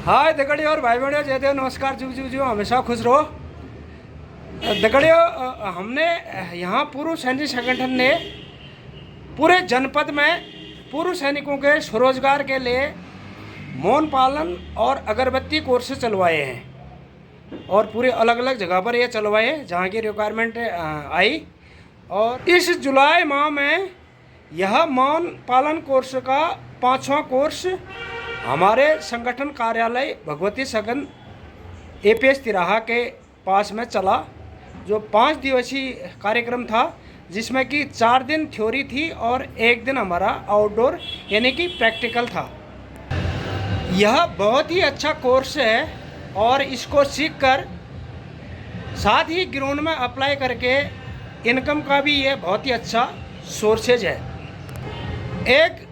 हाय दगड़ियों और भाई बहनों, जय देव, नमस्कार, जुग जुग जुग, हमेशा खुश रहो। दगड़ियों, हमने यहाँ पूर्व सैनिक संगठन ने पूरे जनपद में पूर्व सैनिकों के स्वरोजगार के लिए मौन पालन और अगरबत्ती कोर्स चलवाए हैं और पूरे अलग अलग जगह पर ये चलवाए जहाँ की रिक्वायरमेंट आई। और इस जुलाई माह में यह मौन पालन कोर्स का 5वां कोर्स हमारे संगठन कार्यालय भगवती सगन एपीएस तिराहा के पास में चला, जो 5 दिवसीय कार्यक्रम था, जिसमें कि 4 दिन थ्योरी थी और 1 दिन हमारा आउटडोर यानी कि प्रैक्टिकल था। यह बहुत ही अच्छा कोर्स है और इसको सीखकर साथ ही ग्राउंड में अप्लाई करके इनकम का भी ये बहुत ही अच्छा सोर्सेज है। एक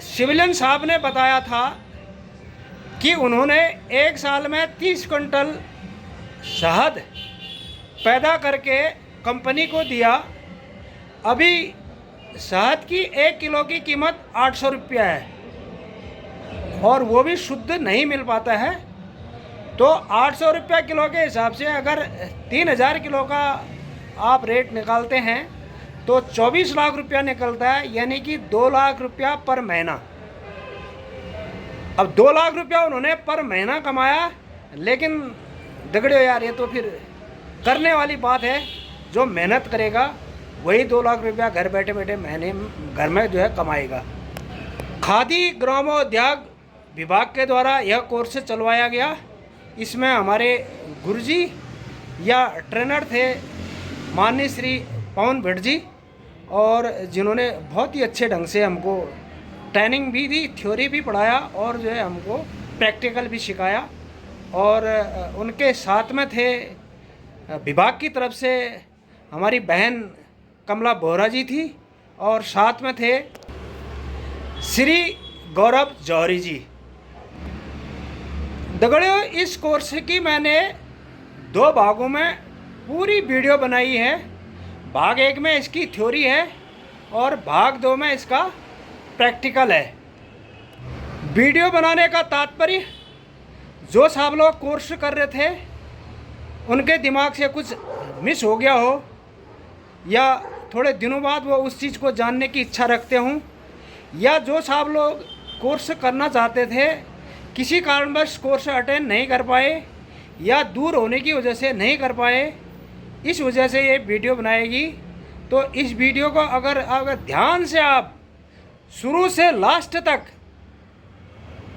सिविलियन साहब ने बताया था कि उन्होंने 1 साल में 30 क्विंटल शहद पैदा करके कंपनी को दिया। अभी शहद की 1 किलो की कीमत 800 रुपया है और वो भी शुद्ध नहीं मिल पाता है। तो 800 रुपया किलो के हिसाब से अगर 3000 किलो का आप रेट निकालते हैं तो 24 लाख रुपया निकलता है, यानी कि 2 लाख रुपया पर महीना। अब 2 लाख रुपया उन्होंने पर महीना कमाया, लेकिन दगड़ियों यार, ये तो फिर करने वाली बात है। जो मेहनत करेगा वही 2 लाख रुपया घर बैठे बैठे महीने घर में जो है कमाएगा। खादी ग्रामोद्योग विभाग के द्वारा यह कोर्स चलवाया गया। इसमें हमारे गुरुजी या ट्रेनर थे माननीय श्री पवन भट्ट जी, और जिन्होंने बहुत ही अच्छे ढंग से हमको ट्रेनिंग भी दी, थ्योरी भी पढ़ाया और जो है हमको प्रैक्टिकल भी सिखाया। और उनके साथ में थे विभाग की तरफ से हमारी बहन कमला बोहरा जी थी और साथ में थे श्री गौरव जौहरी जी। दगड़ियों, इस कोर्स की मैंने 2 भागों में पूरी वीडियो बनाई है। भाग 1 में इसकी थ्योरी है और भाग 2 में इसका प्रैक्टिकल है। वीडियो बनाने का तात्पर्य, जो साहब लोग कोर्स कर रहे थे उनके दिमाग से कुछ मिस हो गया हो या थोड़े दिनों बाद वो उस चीज़ को जानने की इच्छा रखते हों, या जो साहब लोग कोर्स करना चाहते थे किसी कारणवश कोर्स अटेंड नहीं कर पाए या दूर होने की वजह से नहीं कर पाए, इस वजह से ये वीडियो बनाएगी। तो इस वीडियो को अगर ध्यान से आप शुरू से लास्ट तक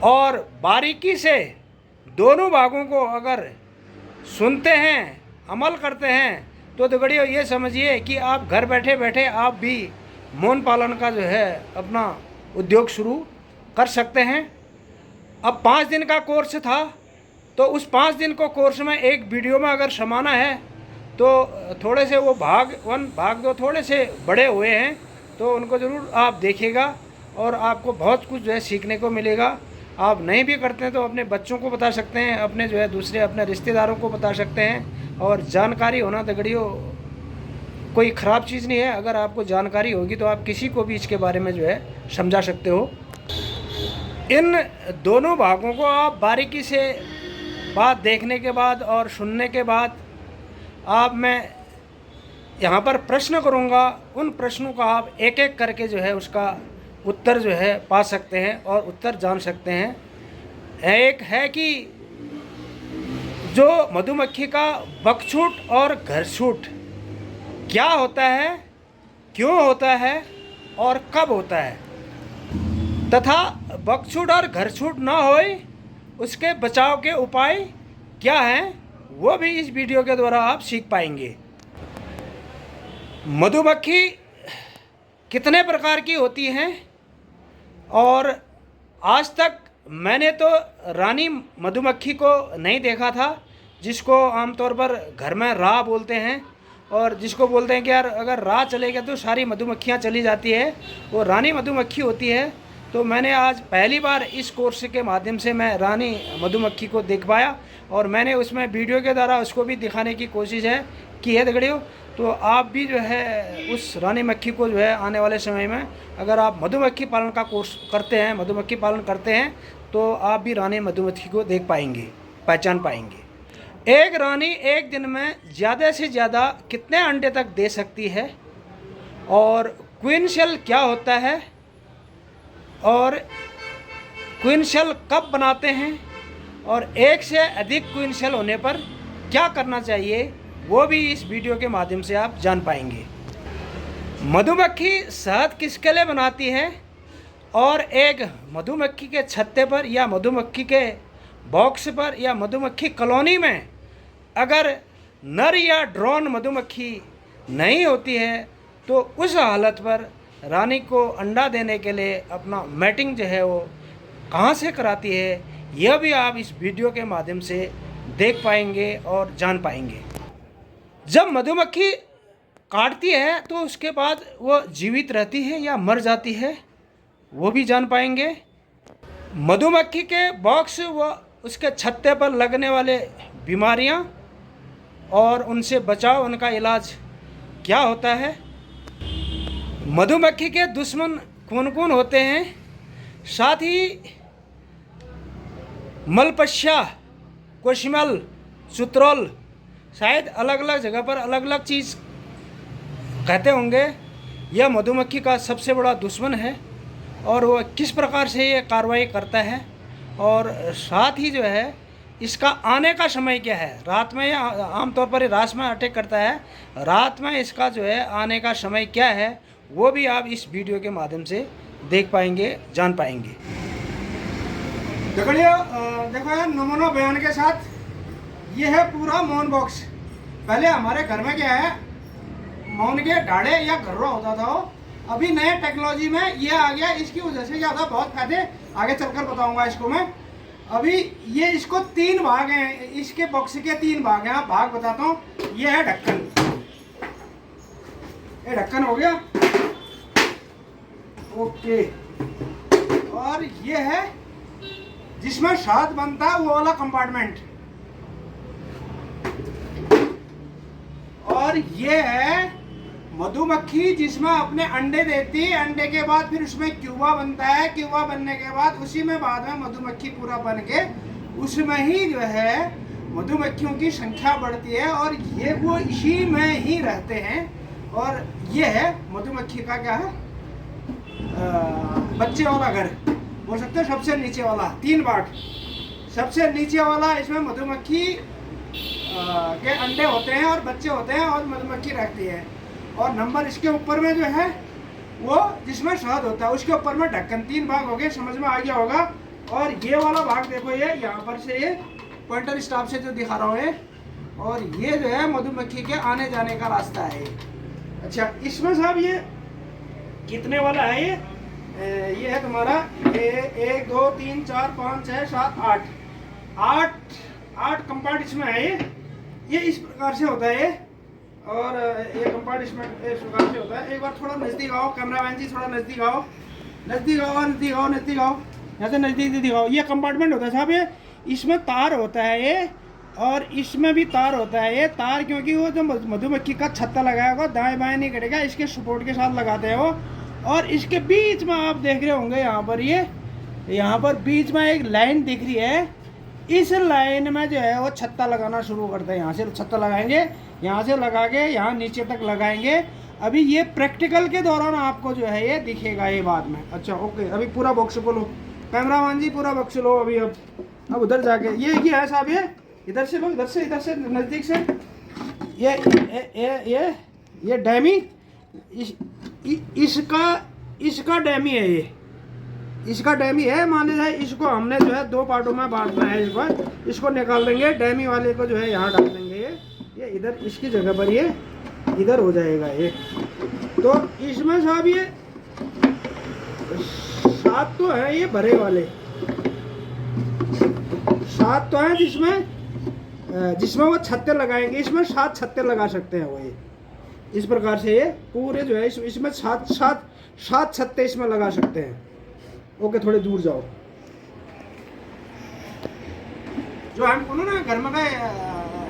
और बारीकी से दोनों भागों को अगर सुनते हैं, अमल करते हैं, तो दगड़ियों ये समझिए कि आप घर बैठे बैठे आप भी मौन पालन का जो है अपना उद्योग शुरू कर सकते हैं। अब 5 दिन का कोर्स था, तो उस 5 दिन को कोर्स में एक वीडियो में अगर समाना है तो थोड़े से वो भाग 1 भाग 2 थोड़े से बड़े हुए हैं, तो उनको ज़रूर आप देखिएगा और आपको बहुत कुछ जो है सीखने को मिलेगा। आप नहीं भी करते हैं तो अपने बच्चों को बता सकते हैं, अपने जो है दूसरे अपने रिश्तेदारों को बता सकते हैं। और जानकारी होना दगड़ियों कोई ख़राब चीज़ नहीं है। अगर आपको जानकारी होगी तो आप किसी को भी इसके बारे में जो है समझा सकते हो। इन दोनों भागों को आप बारीकी से बात देखने के बाद और सुनने के बाद मैं यहाँ पर प्रश्न करूँगा, उन प्रश्नों का आप एक एक करके जो है उसका उत्तर जो है पा सकते हैं और उत्तर जान सकते हैं। एक है कि जो मधुमक्खी का बकछूट और घरछूट क्या होता है, क्यों होता है और कब होता है, तथा बकछूट और घरछूट ना होए उसके बचाव के उपाय क्या हैं, वो भी इस वीडियो के द्वारा आप सीख पाएंगे। मधुमक्खी कितने प्रकार की होती हैं, और आज तक मैंने तो रानी मधुमक्खी को नहीं देखा था, जिसको आमतौर पर घर में राह बोलते हैं, और जिसको बोलते हैं कि यार अगर राह चलेगा तो सारी मधुमक्खियाँ चली जाती है, वो रानी मधुमक्खी होती है। तो मैंने आज पहली बार इस कोर्स के माध्यम से मैं रानी मधुमक्खी को देख पाया और मैंने उसमें वीडियो के द्वारा उसको भी दिखाने की कोशिश की है दगड़ियों। तो आप भी जो है उस रानी मक्खी को जो है आने वाले समय में अगर आप मधुमक्खी पालन का कोर्स करते हैं, मधुमक्खी पालन करते हैं, तो आप भी रानी मधुमक्खी को देख पाएंगे, पहचान पाएंगे। एक रानी एक दिन में ज़्यादा से ज़्यादा कितने अंडे तक दे सकती है, और क्वीन सेल क्या होता है, और क्वीन सेल कब बनाते हैं, और एक से अधिक क्वीन सेल होने पर क्या करना चाहिए, वो भी इस वीडियो के माध्यम से आप जान पाएंगे। मधुमक्खी शहद किसके लिए बनाती है, और एक मधुमक्खी के छत्ते पर या मधुमक्खी के बॉक्स पर या मधुमक्खी कॉलोनी में अगर नर या ड्रोन मधुमक्खी नहीं होती है तो उस हालत पर रानी को अंडा देने के लिए अपना मैटिंग जो है वो कहाँ से कराती है, यह भी आप इस वीडियो के माध्यम से देख पाएंगे और जान पाएंगे। जब मधुमक्खी काटती है तो उसके बाद वो जीवित रहती है या मर जाती है, वो भी जान पाएंगे। मधुमक्खी के बॉक्स व उसके छत्ते पर लगने वाले बीमारियां और उनसे बचाव, उनका इलाज क्या होता है। मधुमक्खी के दुश्मन कौन कौन होते हैं, साथ ही मलपस्या, कोशिमल, सुत्रोल, शायद अलग अलग जगह पर अलग अलग चीज़ कहते होंगे। यह मधुमक्खी का सबसे बड़ा दुश्मन है और वह किस प्रकार से ये कार्रवाई करता है, और साथ ही जो है इसका आने का समय क्या है। रात में या आमतौर पर रात में अटैक करता है, रात में इसका जो है आने का समय क्या है, वो भी आप इस वीडियो के माध्यम से देख पाएंगे, जान पाएंगे। देखो यार, नमूना बयान के साथ ये है पूरा मौन बॉक्स। पहले हमारे घर में क्या है, मौन के ढाड़े या घर्रा होता था, अभी नए टेक्नोलॉजी में ये आ गया। इसकी वजह से क्या होता, बहुत फायदे आगे चलकर बताऊंगा इसको मैं। अभी ये इसको 3 भाग हैं, इसके बॉक्स के 3 भाग हैं। भाग बताता हूँ। ये है ढक्कन, ये ढक्कन हो गया, ओके। और ये है जिसमें शहद बनता है, वो वाला कंपार्टमेंट। और ये है मधुमक्खी जिसमें अपने अंडे देती है, अंडे के बाद फिर उसमें क्यूबा बनता है, क्यूबा बनने के बाद उसी में बाद में मधुमक्खी पूरा बन के उसमें ही जो है मधुमक्खियों की संख्या बढ़ती है, और ये वो इसी में ही रहते हैं। और ये है मधुमक्खी का क्या है, बच्चे वाला घर बोल सकते हैं, सबसे नीचे वाला 3 भाग। सबसे नीचे वाला, इसमें मधुमक्खी के अंडे होते हैं और बच्चे होते हैं और मधुमक्खी रहती है। और नंबर इसके ऊपर में जो है वो जिसमें शहद होता है, उसके ऊपर में ढक्कन। 3 भाग हो गए, समझ में आ गया होगा। और ये वाला भाग देखो, ये यहाँ पर से ये पॉइंटर स्टाफ से जो दिखा रहा हूँ ये, और ये जो है मधुमक्खी के आने जाने का रास्ता है ये। अच्छा, इसमें साहब ये कितने वाला है ये है तुम्हारा 1 2 3 4 5 6 7 8 कंपार्ट इसमें है ये इस प्रकार से होता है ये। और ये कंपार्ट इसमें इस प्रकार से होता है। एक बार थोड़ा नज़दीक आओ, कैमरामैन जी थोड़ा नज़दीक आओ, नज़दीक आओ, नज़दीक आओ, नज़दीक आओ, यहाँ से नज़दीक दिखाओ। ये कंपार्टमेंट होता है साहब, ये इसमें तार होता है ये, और इसमें भी तार होता है ये। तार क्योंकि वो जो मधुमक्खी का छत्ता लगाया होगा, दाएं बाएं नहीं कटेगा, इसके सपोर्ट के साथ लगाते हैं वो। और इसके बीच में आप देख रहे होंगे यहाँ पर, ये यहाँ पर बीच में एक लाइन दिख रही है। इस लाइन में जो है वो छत्ता लगाना शुरू करते हैं। यहाँ से छत्ता लगाएंगे, यहाँ से लगा के यहाँ नीचे तक लगाएंगे। अभी ये प्रैक्टिकल के दौरान आपको जो है ये दिखेगा ये बाद में। अच्छा ओके, अभी पूरा बॉक्स को लो, कैमरामैन जी पूरा बॉक्स लो। अभी अब उधर जाके ये क्या है साहब, ये इधर से लो, इधर से नज़दीक से। ये डैमी, इसका डैमी है, ये इसका डैमी है। माने जाए इसको हमने जो है 2 पार्टों में बांटना है। इस बार इसको निकाल देंगे, डैमी वाले को जो है यहाँ डाल देंगे। ये इधर इसकी जगह पर ये इधर हो जाएगा ये। तो इसमें साहब ये 7 तो है, ये भरे वाले 7 तो हैं, जिसमें वो छत्ते लगाएंगे। इसमें 7 छत्ते लगा सकते हैं वो। ये इस प्रकार से ये पूरे जो है इसमें 7 छत्ते इसमें लगा सकते हैं। ओके, थोड़े दूर जाओ। जो हम बोलो ना घर में का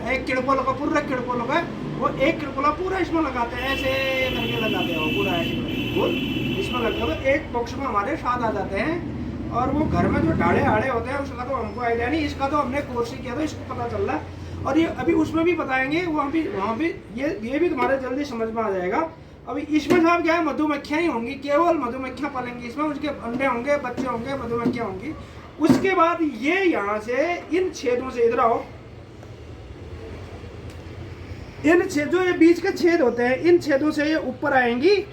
एक किड़कोला का पूरा किड़कोला का, वो एक किड़कोला पूरा इसमें लगाते हैं, ऐसे करके लगाते हैं वो पूरा ऐसे इसमें लगता है। तो एक बॉक्स में हमारे 7 आ जाते हैं। और वो घर में जो ढाड़े आड़े होते हैं उसका तो हमको आइडिया नहीं, इसका तो हमने कोर्स ही किया था, इसको पता चल रहा है। और ये अभी उसमें भी बताएंगे, वहाँ भी ये भी तुम्हारे जल्दी समझ में आ जाएगा। अभी इसमें साहब क्या है, मधुमक्खियाँ ही होंगी, केवल मधुमक्खियाँ पालेंगी इसमें, उसके अंडे होंगे, बच्चे होंगे, मधुमक्खियाँ होंगी। उसके बाद ये यहाँ से इन छेदों से, इधर आओ, इन छेद जो ये बीच के छेद होते हैं, इन छेदों से ये ऊपर आएंगी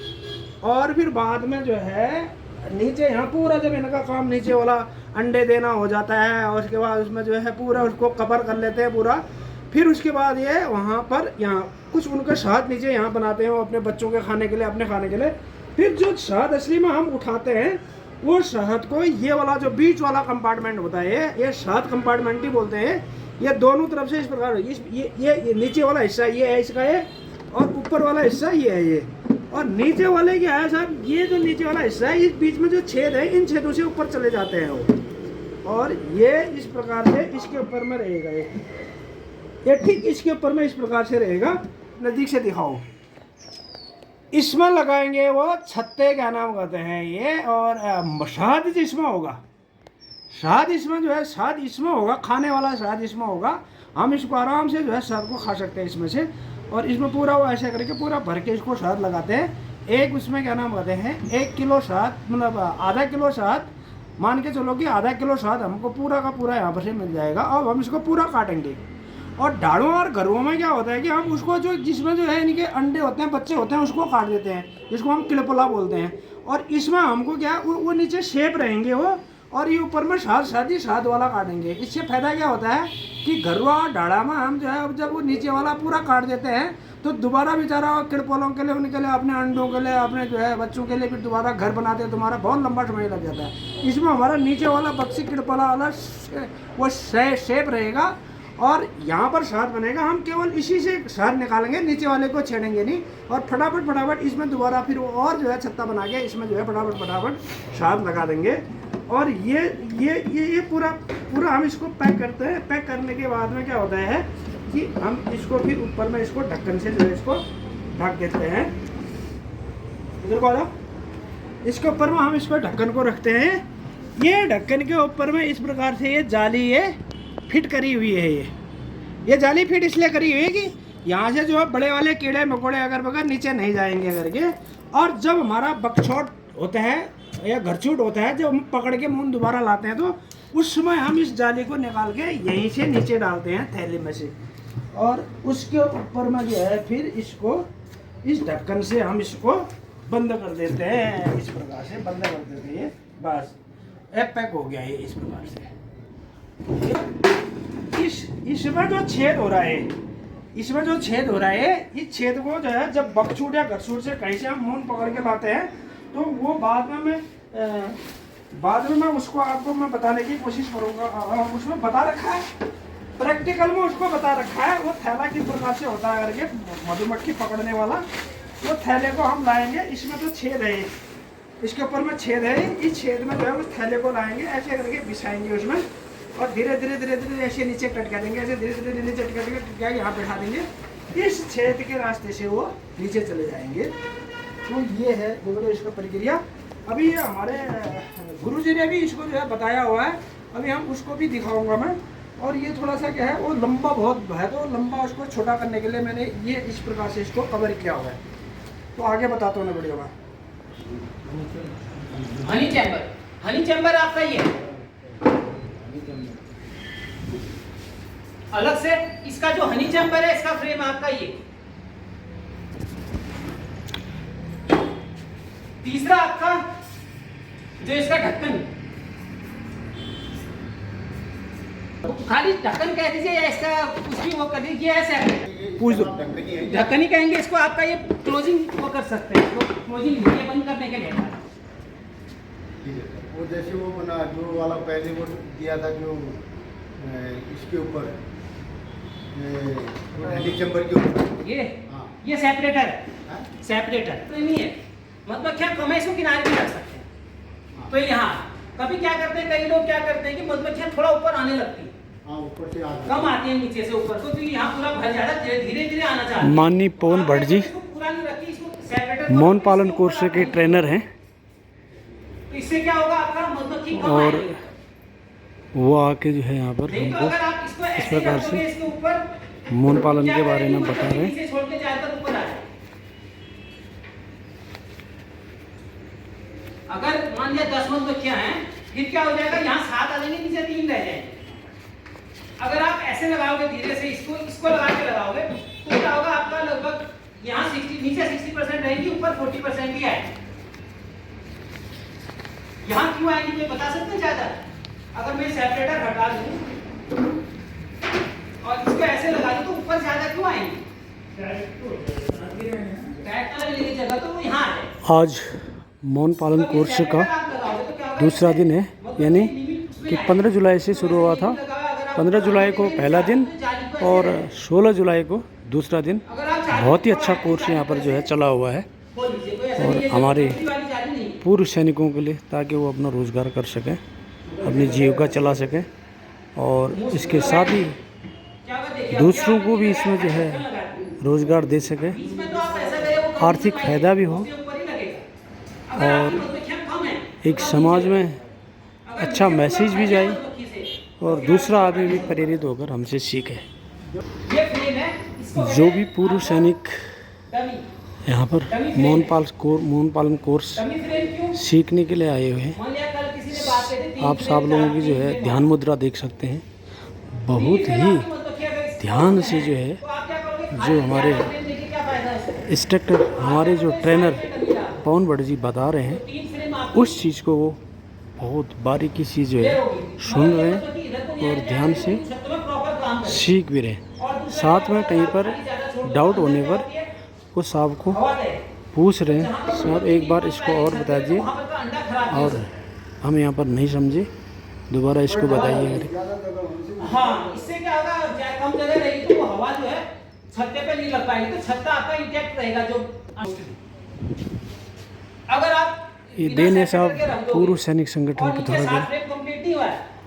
और फिर बाद में जो है नीचे यहाँ पूरा जब इनका काम नीचे वाला अंडे देना हो जाता है और उसके बाद उसमें जो है पूरा उसको कवर कर लेते हैं पूरा। फिर उसके बाद ये वहाँ पर यहाँ कुछ उनका शहद नीचे यहाँ बनाते हैं वो अपने बच्चों के खाने के लिए, अपने खाने के लिए। फिर जो शहद असली में हम उठाते हैं वो शहद को ये वाला जो बीच वाला कंपार्टमेंट होता है ये शहद कंपार्टमेंट ही बोलते हैं। ये दोनों तरफ से इस प्रकार ये नीचे वाला हिस्सा ये है इसका, ये और ऊपर वाला हिस्सा ये है ये। और नीचे वाले क्या है साहब, ये जो नीचे वाला हिस्सा है इस बीच में जो छेद है इन छेदों से ऊपर चले जाते हैं वो। और ये इस प्रकार से इसके ऊपर में रहेगा, ये ठीक इसके ऊपर में इस प्रकार से रहेगा। नज़दीक से दिखाओ, इसमें लगाएंगे वो छत्ते, क्या नाम कहते हैं ये, और शहद इसमें होगा, शहद इसमें जो है शहद इसमें होगा, खाने वाला शहद इसमें होगा। हम इसको आराम से जो है शहद को खा सकते हैं इसमें से। और इसमें पूरा वो ऐसे करके पूरा भर के इसको शहद लगाते हैं। एक उसमें क्या नाम कहते हैं 1 किलो शहद, मतलब आधा किलो शहद मान के चलो कि आधा किलो शहद हमको पूरा का पूरा यहाँ पर से मिल जाएगा। और हम इसको पूरा काटेंगे। और ढाड़ों और घरों में क्या होता है कि हम उसको जो जिसमें जो है इनके अंडे होते हैं, बच्चे होते हैं, उसको काट देते हैं, जिसको हम किलपला बोलते हैं। और इसमें हमको क्या वो नीचे शेप रहेंगे वो, और ये ऊपर में शादी शाद वाला काटेंगे। इससे फायदा क्या होता है कि घरवा ढाड़ा में हम जो है जब वो नीचे वाला पूरा काट देते हैं तो दोबारा बेचारा किड़पोलों के लिए, उनके लिए, अपने अंडों के लिए, अपने जो है बच्चों के लिए फिर दोबारा घर बनाते हैं, तुम्हारा बहुत लंबा समय लग जाता है। इसमें हमारा नीचे वाला बक्सी किड़पोला वाला वो शेप रहेगा और यहाँ पर शहद बनेगा। हम केवल इसी से शहद निकालेंगे, नीचे वाले को छेड़ेंगे नहीं। और फटाफट इसमें दोबारा फिर और जो है छत्ता बना के इसमें जो है फटाफट शहद लगा देंगे। और ये पूरा हम इसको पैक करते हैं। पैक करने के बाद में क्या होता है कि हम इसको फिर ऊपर में इसको ढक्कन से जो है इसको ढक देते हैं। इधर को आ जाओ, इसके ऊपर में हम इसको ढक्कन को रखते हैं। ये ढक्कन के ऊपर में इस प्रकार से ये जाली ये फिट करी हुई है। ये जाली फिट इसलिए करी हुई है कि यहाँ से जो है बड़े वाले कीड़े मकोड़े अगर बगैर नीचे नहीं जाएंगे करके। और जब हमारा बकछोट होता है या घरछूट होता है, जब हम पकड़ के मुंह दोबारा लाते हैं तो उस समय हम इस जाली को निकाल के यहीं से नीचे डालते हैं थैली में से। और उसके ऊपर में जो है फिर इसको इस ढक्कन से हम इसको बंद कर देते हैं। इस प्रकार से बंद कर देते हैं, बस पैक हो गया ये इस प्रकार से। इसमें जो छेद हो रहा है, इसमें जो छेद हो रहा है, इस छेद को जो है जब बकछूट या घरछूट से कहीं से हम मून पकड़ के लाते हैं तो वो बाद में मैं उसको आपको मैं बताने की कोशिश करूँगा। उसमें बता रखा है, प्रैक्टिकल में उसको बता रखा है वो थैला किस प्रकार से होता है करके, मधुमक्खी पकड़ने वाला। वो थैले को हम लाएंगे, इसमें तो छेद है, इसके ऊपर में छेद है, इस छेद में जो है उस थैले को लाएंगे, ऐसे करके बिछाएंगे उसमें और धीरे धीरे ऐसे नीचे टटका देंगे, ऐसे धीरे धीरे नीचे टटका यहाँ बैठा देंगे। इस छेद के रास्ते से वो नीचे चले जाएंगे। तो ये है देखो इसका प्रक्रिया। अभी ये हमारे गुरुजी ने भी इसको जो है बताया हुआ है, अभी हम उसको भी दिखाऊंगा मैं। और ये थोड़ा सा क्या है वो लंबा बहुत है, तो लंबा उसको छोटा करने के लिए मैंने ये इस प्रकार से इसको कवर किया हुआ है। तो आगे बताता हूँ मैं वीडियो में। हनी चैम्बर आपका ये अलग से, इसका जो हनी चैम्बर है इसका फ्रेम आपका ये। तीसरा आपका जो इसका ढक्कन, खाली ढक्कन कह दीजिए या इसका कुछ भी वो कर दीजिए, ऐसे पूछ दो, ढक्कन ही कहेंगे इसको। आपका ये क्लोजिंग वो कर सकते हैं, तो क्लोजिंग ये बंद करने के लिए वो जैसे वो बना जो वाला पहले वो दिया था जो इसके ऊपर हनी चैम्बर के ऊपर ये सेपरेटर है, सेपरेटर तो नहीं है, मतलब क्या कम है, इसको किनारे भी रख सकते हैं। तो यहाँ कभी क्या करते हैं, कई लोग क्या करते हैं कि मधुमक्खियाँ थोड़ा ऊपर आने लगती है, ऊपर से कम आती है नीचे से ऊपर को, तो यहाँ पूरा भर जाता है, धीरे धीरे आना चाहते हैं। माननीय पवन भट्ट जी पूरा नहीं रखी, इसको सेपरेटर मौन पालन कोर्स के ट्रेनर हैं। तो इससे क्या होगा, आपका मधुमक्खी कम और आएगी। वो आके जो है यहाँ पर नहीं तो हमको अगर आप इसको इस ऐसे प्रकार रखोगे से इसके ऊपर, मौन पालन क्या के बारे करेगी, में बता मधुमक्खी रहे हैं। नीचे छोड़ के ज्यादातर ऊपर आ जाए। अगर मान लिया 10 मधुमक्खियां हैं, फिर क्या हो जाएगा, यहाँ 7 आ जाएंगे, नीचे 3 रह जाएंगे। अगर आप ऐसे लगाओगे धीरे से, इसको लगा के लगाओगे, तो क्या होगा, आपका लगभग यहाँ 60 नीचे 60% रहेगी, ऊपर 40% ही आएगी। यहाँ क्यों आएगी कोई बता सकते हैं ज्यादा? अगर मैं सेपरेटर हटा दूं और इसको ऐसे लगा दूं तो ऊपर ज्यादा क्यों आएंगी? डायरेक्ट लेने जगह तो वो यहाँ आ जाए। आज मौन पालन कोर्स का दूसरा दिन है, यानी कि 15 जुलाई से शुरू हुआ था। 15 जुलाई को पहला दिन और 16 जुलाई को दूसरा दिन। बहुत ही अच्छा कोर्स यहाँ पर जो है चला हुआ है, और हमारे पूर्व सैनिकों के लिए, ताकि वो अपना रोज़गार कर सकें, अपनी जीविका चला सकें, और इसके साथ ही दूसरों को भी इसमें जो है रोज़गार दे सकें, आर्थिक फ़ायदा भी हो, और एक समाज में अच्छा मैसेज भी जाए, और दूसरा आदमी भी प्रेरित होकर हमसे सीखे। जो भी पूर्व सैनिक यहाँ पर मौन पालन कोर्स सीखने के लिए आए हुए हैं, आप सब लोगों की जो है ध्यान मुद्रा देख सकते हैं। बहुत ही ध्यान से जो है, जो हमारे इंस्ट्रक्टर, हमारे जो ट्रेनर पवन भट्ट जी बता रहे हैं, उस चीज़ को वो बहुत बारीकी से जो है सुन रहे हैं और ध्यान से सीख भी रहे हैं। साथ में कहीं पर डाउट होने पर वो साहब को पूछ रहे हैं, साहब एक बार इसको और बता दीजिए, और हम यहाँ पर नहीं समझे, दोबारा इसको बताइए। हाँ, इससे क्या होगा, कम जगह रहेगी तो वो हवा जो है छत्ते पे नहीं लग पाएगी, तो छत्ता आपका इंटैक्ट रहेगा। जो अगर आप ये देन है साहब पूर्व सैनिक संगठन की तरफ से।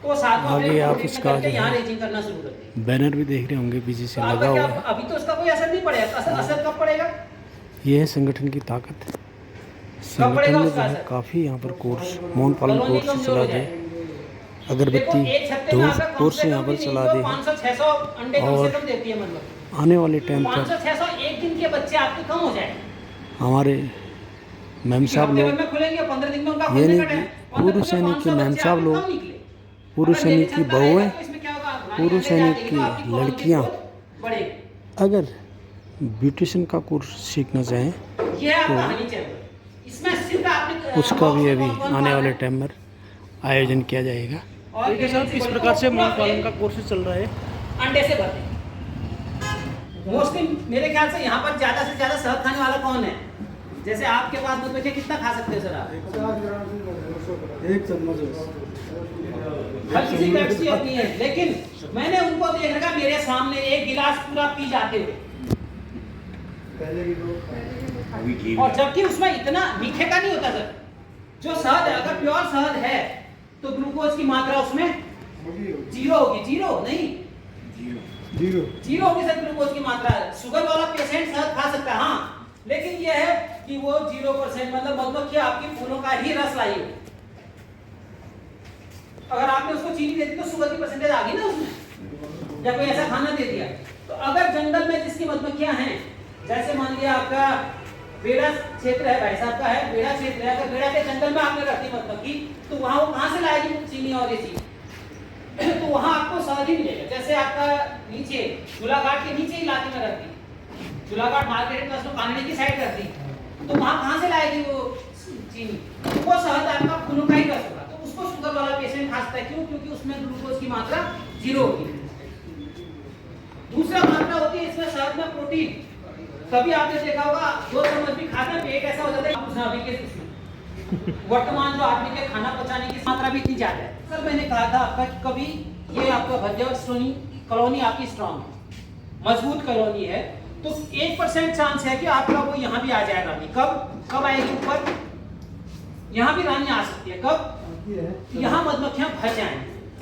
आगे आप इसका जो है बैनर भी देख रहे होंगे पीछे से लगा हुआ है। अभी तो उसका कोई असर नहीं पड़ेगा, असर कब पड़ेगा? ये है संगठन की ताकत। संगठन में जो है काफ़ी यहाँ पर कोर्स, मौन पालन कोर्स चला दे, अगरबत्ती धूप कोर्स यहाँ पर चला दे, और आने वाले टाइम पर 500-600 एक दिन के बच्चे आपके कम हो जाए। हमारे मैम साहब लोग, ये नहीं कि पूर्व सैनिक के मैम साहब लोग, पूर्व सैनिक की बहुएं, पूर्व सैनिक की लड़कियां अगर ब्यूटिशियन का कोर्स सीखना चाहें तो उसका भी अभी आने वाले टाइम में आयोजन किया जाएगा। देखिए साहब, इस प्रकार से मौन पालन का कोर्स चल रहा है। अंडे से भरते मोस्टली मेरे ख्याल से यहाँ पर ज़्यादा से ज़्यादा शहद खाने वाला कौन है? जैसे आपके पास दूध बचे, कितना खा सकते हो सर आप? 1 चम्मच। हर किसी की हैसियत नहीं है, लेकिन मैंने उनको देख रखा मेरे सामने एक गिलास पूरा पी जाते हुए, और जबकि उसमें इतना मीठे का नहीं होता सर। जो शहद है, अगर प्योर शहद है तो ग्लूकोज की मात्रा उसमें 0 होगी। 0 नहीं, 0 होगी सर ग्लूकोज की मात्रा। शुगर वाला पेशेंट शहद खा सकता है, हाँ, लेकिन यह है कि वो 0%, मतलब मधुमक्खी आपकी फूलों का ही रस लाई हो। अगर आपने उसको चीनी दे दी तो शुगर की परसेंटेज आ गई ना उसमें, या कोई ऐसा खाना दे दिया। तो अगर जंगल में जिसकी मधुमक्खियां हैं, जैसे मान लिया आपका बेड़ा क्षेत्र है, भाई साहब का है बेड़ा क्षेत्र है, अगर बेड़ा के जंगल में आपने रखी मधुमक्खी, तो वहां वो कहां से लाएगी चीनी और ये चीज? तो वहां आपको शहद ही मिलेगा। जैसे आपका नीचे झूलाघाट के नीचे इलाके में रखती, झूलाघाट मार्केट में उसको कानड़ी की साइड रखती, तो वहां कहां से लाएगी वो चीनी? तो वो शहद आपका फूलों का ही रस होगा, तो उसको शुगर वाला पेशेंट खा सकता है। क्यों? क्योंकि उसमें ग्लूकोज की मात्रा 0 होती है। दूसरा मात्रा होती है इसमें शहद में प्रोटीन। कभी आपने देखा होगा 2 चम्मच भी खाते हैं, पेट ऐसा हो जाता है। अभी के इसमें वर्तमान जो आदमी के खाना पचाने की मात्रा भी इतनी ज्यादा है। सर मैंने कहा था आपका कि कभी ये आपका भद्रवती कॉलोनी आपकी स्ट्रांग है, मजबूत कॉलोनी है, तो 1% चांस है कि आपका वो यहाँ भी आ जाए रानी। कब आएगी ऊपर? यहाँ भी रानी आ सकती है। कब? यहाँ मधुमक्खियां भर जाएं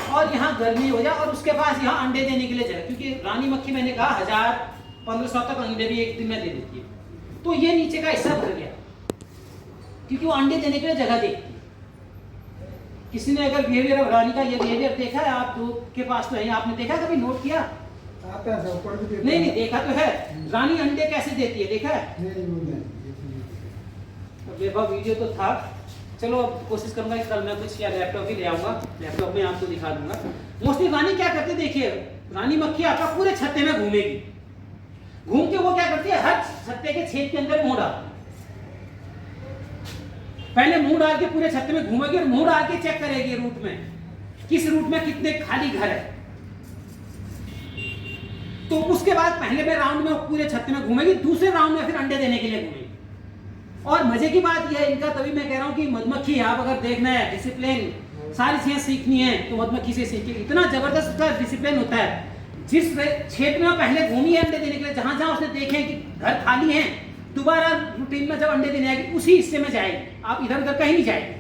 और यहाँ गर्मी हो जाए, और उसके पास यहाँ अंडे देने के लिए जगह, क्योंकि रानी मक्खी मैंने कहा 1000-1500 तक अंडे भी एक दिन में दे देती है। तो ये नीचे का हिस्सा भर गया, क्योंकि वो अंडे देने के लिए जगह देखती है। किसी ने अगर बिहेवियर ऑफ रानी का ये बिहेवियर देखा है, आप दो के पास तो है, आपने देखा कभी, नोट किया? आता है सब ऊपर भी देखा। नहीं देखा तो है। रानी अंडे कैसे देती है, देखा है? नहीं वैभव वीडियो तो था। चलो अब कोशिश करूंगा कि कल मैं कुछ या लैपटॉप ही ले आऊंगा, लैपटॉप में आपको दिखा दूंगा। मोस्टली रानी क्या करती है, देखिए रानी मक्खी आपका पूरे छत्ते में घूमेगी, घूम के वो क्या करती है, हर छत्ते के छेद के अंदर मुंह डालती है। पहले मुंह डाल के पूरे छत्ते में घूमेगी और मुंह डाल के चेक करेगी रूट में, किस रूट में कितने खाली घर है। तो उसके बाद पहले में राउंड में पूरे छत्ते में घूमेगी, दूसरे राउंड में फिर अंडे देने के लिए घूमेगी। और मजे की बात यह है इनका, तभी मैं कह रहा हूं कि मधुमक्खी आप अगर देखना है डिसिप्लिन, सारी चीजें सीखनी है तो मधुमक्खी से सीखिए। इतना जबरदस्त उसका डिसिप्लिन होता है। जिस क्षेत्र में पहले घूमी है अंडे देने के लिए, जहां जहां उसने देखे कि घर खाली है, दोबारा रूटीन में जब अंडे देने आएगी उसी हिस्से में जाएगी, आप इधर उधर कहीं नहीं जाएगी।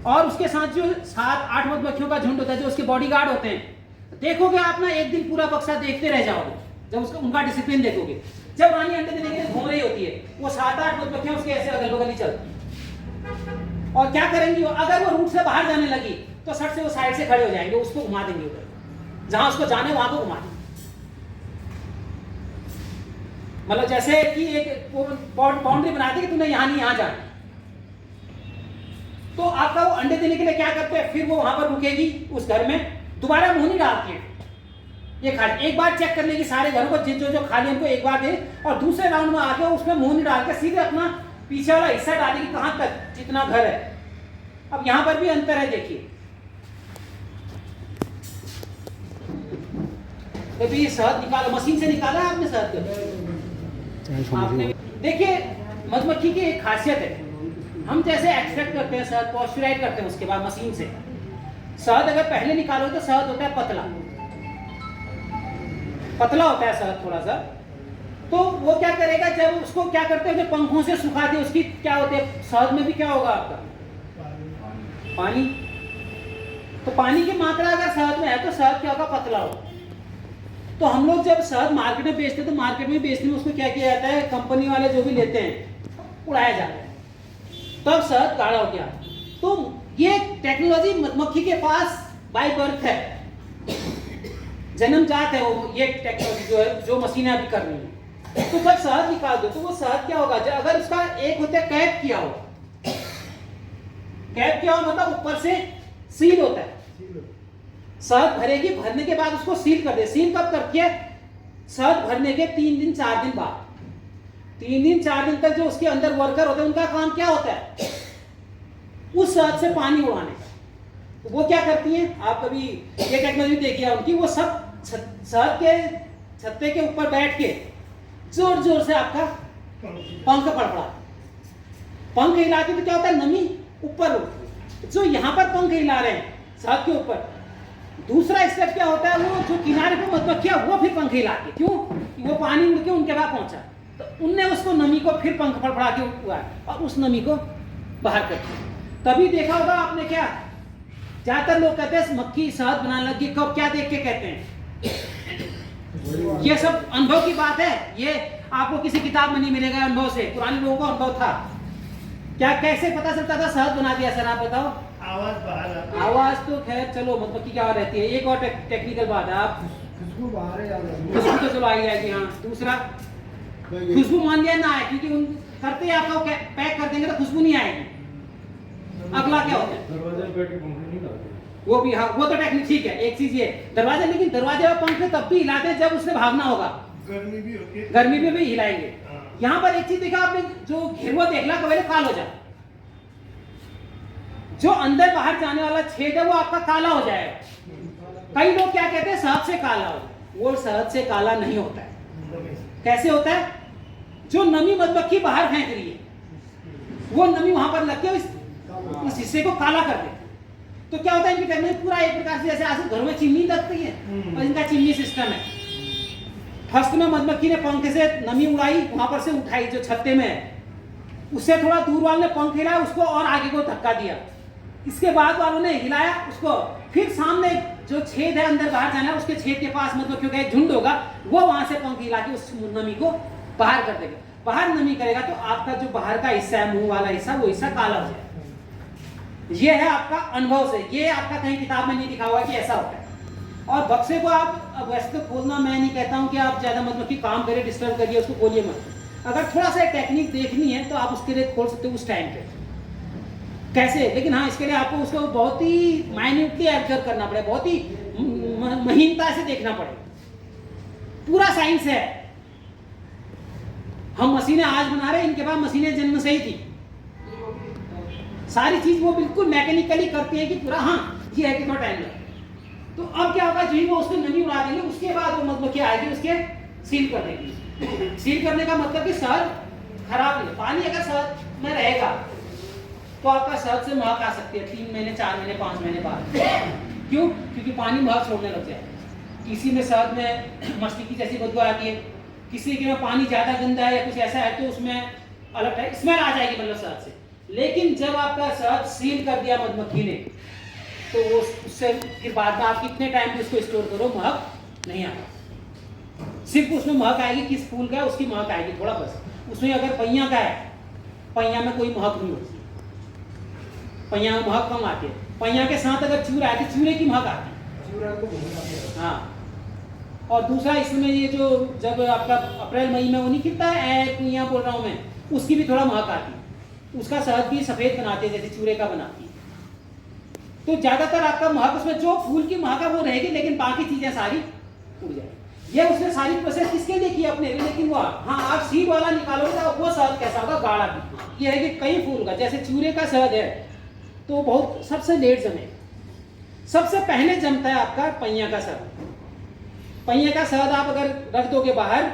और उसके साथ जो 7-8 मधुमक्खियों का झुंड होता है, जो उसके बॉडीगार्ड होते हैं, देखोगे आप ना, एक दिन पूरा बक्सा देखते रह जाओगे जब उसका उनका डिसिप्लिन देखोगे। जब रानी अंडे देने के लिए घूम रही होती है, वो 7-8 मधुमक्खियां उसके ऐसे अगल बगल ही चलती। और क्या करेंगी, अगर वो रूट से बाहर जाने लगी तो सट से वो साइड से खड़े हो जाएंगे, उसको घुमा देंगे उधर, जहां उसको जाने वहां को घुमा देंगे। मतलब जैसे कि एक बाउंड्री बनाती है कि तूने यहां नहीं यहां जाना। तो आपका वो अंडे देने के लिए क्या करते हैं, फिर वो वहां पर रुकेगी उस घर में, दोबारा मुंह नहीं डालती है। ये खाली एक बार चेक कर लेगी सारे घरों को, जो जो खाली उनको एक बार दे, और दूसरे राउंड में आके उसमें मुंह नहीं डाल के सीधे अपना पीछे वाला हिस्सा डालेगी, कहां तक जितना घर है। अब यहां पर भी अंतर है, देखिए अभी शहद निकाला, मशीन से निकाला है आपने शहद को, आपने देखिए मधुमक्खी की एक खासियत है, हम जैसे एक्सट्रैक्ट करते हैं शहद, पॉस्चराइज करते हैं उसके बाद मशीन से, शहद अगर पहले निकालो तो शहद होता है पतला पतला होता है शहद थोड़ा सा। तो वो क्या करेगा, जब उसको क्या करते हैं, जब पंखों से सुखा दे, उसकी क्या होते है, शहद में भी क्या होगा आपका पानी। तो पानी की मात्रा अगर शहद में है तो शहद क्या होगा, पतला होगा। तो हम लोग जब शहद मार्केट में बेचते हैं तो मार्केट में बेचने में उसको क्या किया जाता है, कंपनी वाले जो भी लेते हैं उड़ाया जाता है, तब शहद गाढ़ा हो गया। तो ये टेक्नोलॉजी मधुमक्खी के पास बाय बर्थ है, जन्मजात है वो, ये टेक्नोलॉजी जो है, जो मशीनें अभी कर रही हैं। तो जब शहद निकाल दो तो वो शहद क्या होगा, अगर उसका एक होता है कैप किया हो, कैप किया हो मतलब ऊपर से सील होता है, शहद भरेगी, भरने के बाद उसको सील कर दे। सील कब करती है, शहद भरने के 3 दिन 4 दिन बाद, 3 दिन 4 दिन तक जो उसके अंदर वर्कर होते हैं उनका काम क्या होता है, उस शहद से पानी उड़ाने का। तो वो क्या करती हैं, आप कभी ये टेक्नोलॉजी देखी है उनकी, वो सब शहद के छत्ते के ऊपर बैठ के जोर जोर से आपका पंख फड़फड़ा, पंख हिलाते तो क्या होता है, नमी ऊपर उठती है। जो यहाँ पर पंख हिला रहे हैं शहद के ऊपर, दूसरा स्टेप क्या होता है, वो जो किनारे पे मधुमक्खियां वो फिर पंख हिलाती है, क्यों कि वो पानी उड़ के उनके पास पहुंचा, तो उनने उसको नमी को फिर पंख फड़फड़ा के उड़ाया और उस नमी को बाहर कर दिया। तभी देखा होगा आपने, क्या ज्यादातर लोग कहते हैं मक्खी शहद बनाने लगी, कब क्या देख के कहते हैं, ये सब अनुभव की बात है, ये आपको किसी किताब में नहीं मिलेगा अनुभव से, पुराने लोगों को अनुभव था। क्या कैसे पता चलता था शहद बना दिया, सर आप बताओ। आवाज बाहर, आवाज तो खैर चलो मधुमक्खी क्या रहती है, एक और टेक्निकल बात है, आप खुशबू बाहर है, खुशबू तो चलो आई जाएगी। हाँ दूसरा, खुशबू मान लिया ना आए, क्योंकि उन करते ही आपका पैक कर देंगे तो खुशबू नहीं आएगी। अगला क्या होता है, दरवाजे पे बैठ के पंखे नहीं डालते, वो भी, हाँ वो तो टेक्निक ठीक है। एक चीज ये दरवाजे, लेकिन दरवाजे और पंखे तब भी हिलाते हैं जब उसने भागना होगा, गर्मी भी होती है, गर्मी में भी हिलाएंगे। यहाँ पर एक चीज देखा आपने, जो घेरवा देखला कवेले काल हो जाए, जो अंदर बाहर जाने वाला छेद है वो आपका काला हो जाएगा। कई लोग क्या कहते हैं शहद से काला हो, वो शहद से काला नहीं होता है। कैसे होता है, जो नमी मधुमक्खी बाहर फेंक रही है वो नमी वहां पर लग के उस हिस्से को काला कर देती है। तो क्या होता है, इनकी टेक्नोलॉजी पूरा एक प्रकार से, जैसे आज घरों में चिमनी लगती है और इनका चिमनी सिस्टम है। फर्स्ट में मधुमक्खी ने पंख से नमी उड़ाई, वहां पर से उठाई जो छत्ते में है, उससे थोड़ा दूर वाले ने पंख हिलाया, उसको और आगे को धक्का दिया, इसके बाद वालों ने हिलाया उसको, फिर सामने जो छेद है अंदर बाहर जाना है, उसके छेद के पास मधुमक्खियों का एक झुंड होगा, वो वहां से पंख हिला के उस नमी को बाहर कर देगा। बाहर नमी करेगा तो आपका जो बाहर का हिस्सा है, मुंह वाला हिस्सा, वो हिस्सा काला हो जाएगा। ये है आपका अनुभव से, ये आपका कहीं किताब में नहीं लिखा हुआ कि ऐसा होता है। और बक्से को आप, अब वैसे तो खोलना मैं नहीं कहता हूँ कि आप ज़्यादा मतलब कि काम करिए, डिस्टर्ब करिए, उसको खोलिए मत। अगर थोड़ा सा टेक्निक देखनी है तो आप उसके लिए खोल सकते हो उस टाइम पे कैसे, लेकिन हाँ इसके लिए आपको उसको बहुत ही माइन्यूटली ऑब्जर्व करना पड़ेगा, बहुत ही महीनता से देखना पड़ेगा। पूरा साइंस है। हम मशीनें आज बना रहे हैं, इनके पास मशीनें जन्म से ही थी। सारी चीज वो बिल्कुल मैकेनिकली करती है कि पूरा हाँ ये है कितना टाइम लगता। तो अब क्या होगा, जी वो उसको नमी उड़ा देंगे, उसके बाद वो मतलब क्या आएगी, उसके सील कर देंगे। सील करने का मतलब कि शहद खराब नहीं, पानी अगर शहद में रहेगा तो आपका शहद से महक आ सकती है 3 महीने 4 महीने 5 महीने बाद। क्यों? क्योंकि पानी महक छोड़ने लग जाए। किसी में शहद में मछली की जैसी बदबू आती है, किसी के में पानी ज़्यादा गंदा है या कुछ ऐसा है तो उसमें अलग टाइप स्मेल आ जाएगी मतलब शहद से। लेकिन जब आपका शहद सील कर दिया मधुमक्खी ने तो वो उससे फिर बाद में आप कितने टाइम भी उसको स्टोर करो महक नहीं आता। सिर्फ उसमें महक आएगी किस फूल का है उसकी महक आएगी थोड़ा बस। उसमें अगर पहिया का है, पहिया में कोई महक नहीं होती, पहिया में महक कम आती है। पहिया के साथ अगर चूरा है तो चूरे की महक आती है। हाँ, और दूसरा इसमें ये जो जब आपका अप्रैल मई में वो नहीं खिलता है कुइयाँ बोल रहा हूँ मैं, उसकी भी थोड़ा महक आती है। उसका शहद भी सफ़ेद बनाते हैं जैसे चूरे का बनाती है। तो ज़्यादातर आपका महक उसमें जो फूल की महक है वो रहेगी, लेकिन बाकी चीज़ें सारी उड़ जाएगी। ये उसने सारी प्रोसेस किसके लिए की अपने लिए, लेकिन वो हाँ आप सीड वाला निकालोगे तो वो शहद कैसा होगा, गाढ़ा भी। ये है कि कई फूल का जैसे चूरे का शहद है तो बहुत सबसे लेट जमे, सबसे पहले जमता है आपका पहिया का शहद। पहिए का शहद आप अगर रख दोगे बाहर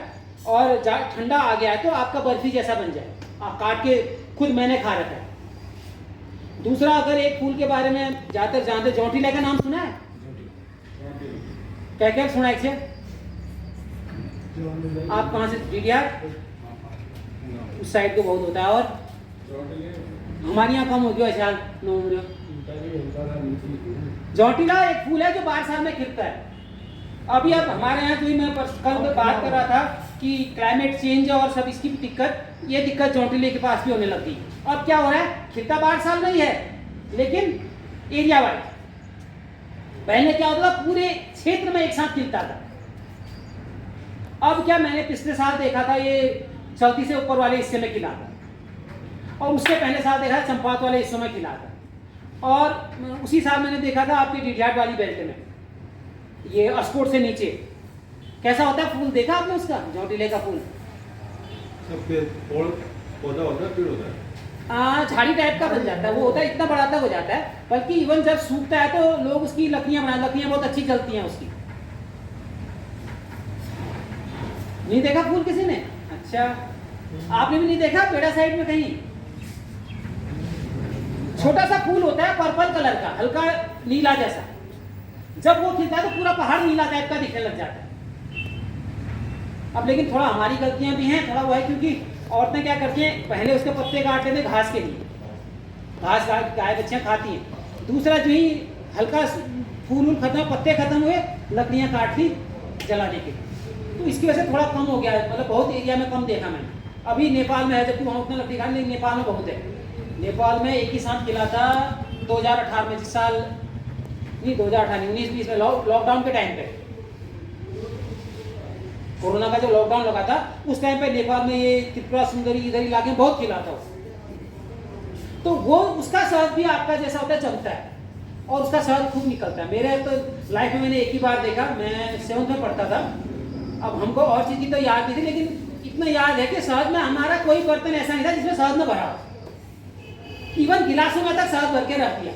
और ठंडा आ गया है तो आपका बर्फी जैसा बन जाए। आप काट के खुद मैंने खा रखा है। दूसरा, अगर एक फूल के बारे में ज़्यादातर जानते, जौंटीला का नाम सुना है? क्या क्या सुना है? आप कहाँ से? डीडीआर उस साइड को बहुत होता है, और हमारे यहाँ कम हो गया अच्छा। जौंटीला एक फूल है जो 12 साल में खिलता है। अभी अब हमारे यहाँ जो मैं कल बात कर रहा था कि क्लाइमेट चेंज और सब इसकी दिक्कत, ये दिक्कत जौंटीले के पास भी होने लगी। अब क्या हो रहा है, खिलता 12 साल नहीं है लेकिन एरिया वाइज। पहले क्या होता था, पूरे क्षेत्र में एक साथ खिलता था। अब क्या, मैंने पिछले साल देखा था ये चलती से ऊपर वाले हिस्से में खिला था, और उससे पहले साल देखा चंपावत वाले हिस्सों में खिला था, और उसी साल मैंने देखा था आपकी डीडीआर वाली बेल्ट में, ये अस्पोर्ट से नीचे कैसा होता है फूल, देखा आपने उसका जौंटीले का फूल? पौधा होता है, पेड़ होता है, झाड़ी टाइप का बन जाता है, वो होता है इतना बड़ा तक हो जाता है। बल्कि इवन जब सूखता है तो लोग उसकी लकड़ियां बना, लकड़ियां बहुत अच्छी चलती हैं उसकी। नहीं देखा फूल किसी ने? अच्छा, आपने भी नहीं देखा? पेड़ा साइड में कहीं छोटा सा फूल होता है पर्पल कलर का, हल्का नीला जैसा। जब वो खिलता है तो पूरा पहाड़ नीला टाइप का दिखने लग जाता है। अब लेकिन थोड़ा हमारी गलतियां भी हैं, थोड़ा वो है क्योंकि औरतें क्या करती हैं, पहले उसके पत्ते काट लेते घास के लिए, घास गाय बच्चियाँ खाती हैं। दूसरा जो ही हल्का फूल खत्म, पत्ते खत्म हुए, लकड़ियाँ काट ली जलाने के, तो इसकी वजह से थोड़ा कम हो गया है। मतलब बहुत एरिया में कम देखा मैंने। अभी नेपाल में है, जबकि वहाँ उतना लकड़ी काट, लेकिन नेपाल में बहुत है। नेपाल में एक ही साथ खिला था 2018 में, जिस साल नहीं 2018 नहीं 19-20 में लॉकडाउन के टाइम पे, कोरोना का जो लॉकडाउन लगा था उस टाइम पे नेपाल में ये त्रिपुरा सुंदरी इधर इलाके में बहुत खिला था। तो वो उसका शहद भी आपका जैसा होता है, जमता है और उसका शहद खूब निकलता है। मेरे तो लाइफ में मैंने एक ही बार देखा, मैं 7th में पढ़ता था। अब हमको और चीज़ की तो याद नहीं थी, लेकिन इतना याद है कि शहद में हमारा कोई बर्तन ऐसा नहीं था जिसमें शहद न भरा हो। इवन गिलासों में तक शहद भर के रख दिया।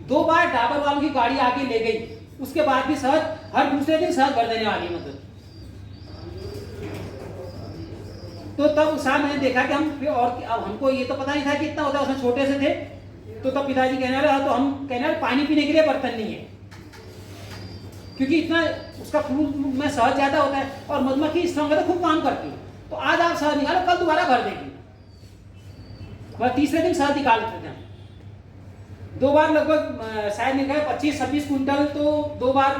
2 बार डाबर वालों की गाड़ी आके ले गई, उसके बाद भी शहद हर दूसरे दिन शहद भर देने वाली। मतलब तो तब उस साल मैंने देखा कि हम फिर, और अब हमको ये तो पता नहीं था कि इतना होता है, उसमें छोटे से थे। तो तब पिताजी कहने वाले, तो हम कहने वाले पानी पीने के लिए बर्तन नहीं है, क्योंकि इतना उसका फूल में शहद ज़्यादा होता है और मधुमक्खी स्ट्रॉन्ग है तो खूब काम करती है। तो आज आप शहद निकालो, कल दोबारा भर देगी। मतलब तीसरे दिन शहद निकाल लेते थे हम। 2 बार लगभग शायद निकाले 25-26 कुंटल, तो 2 बार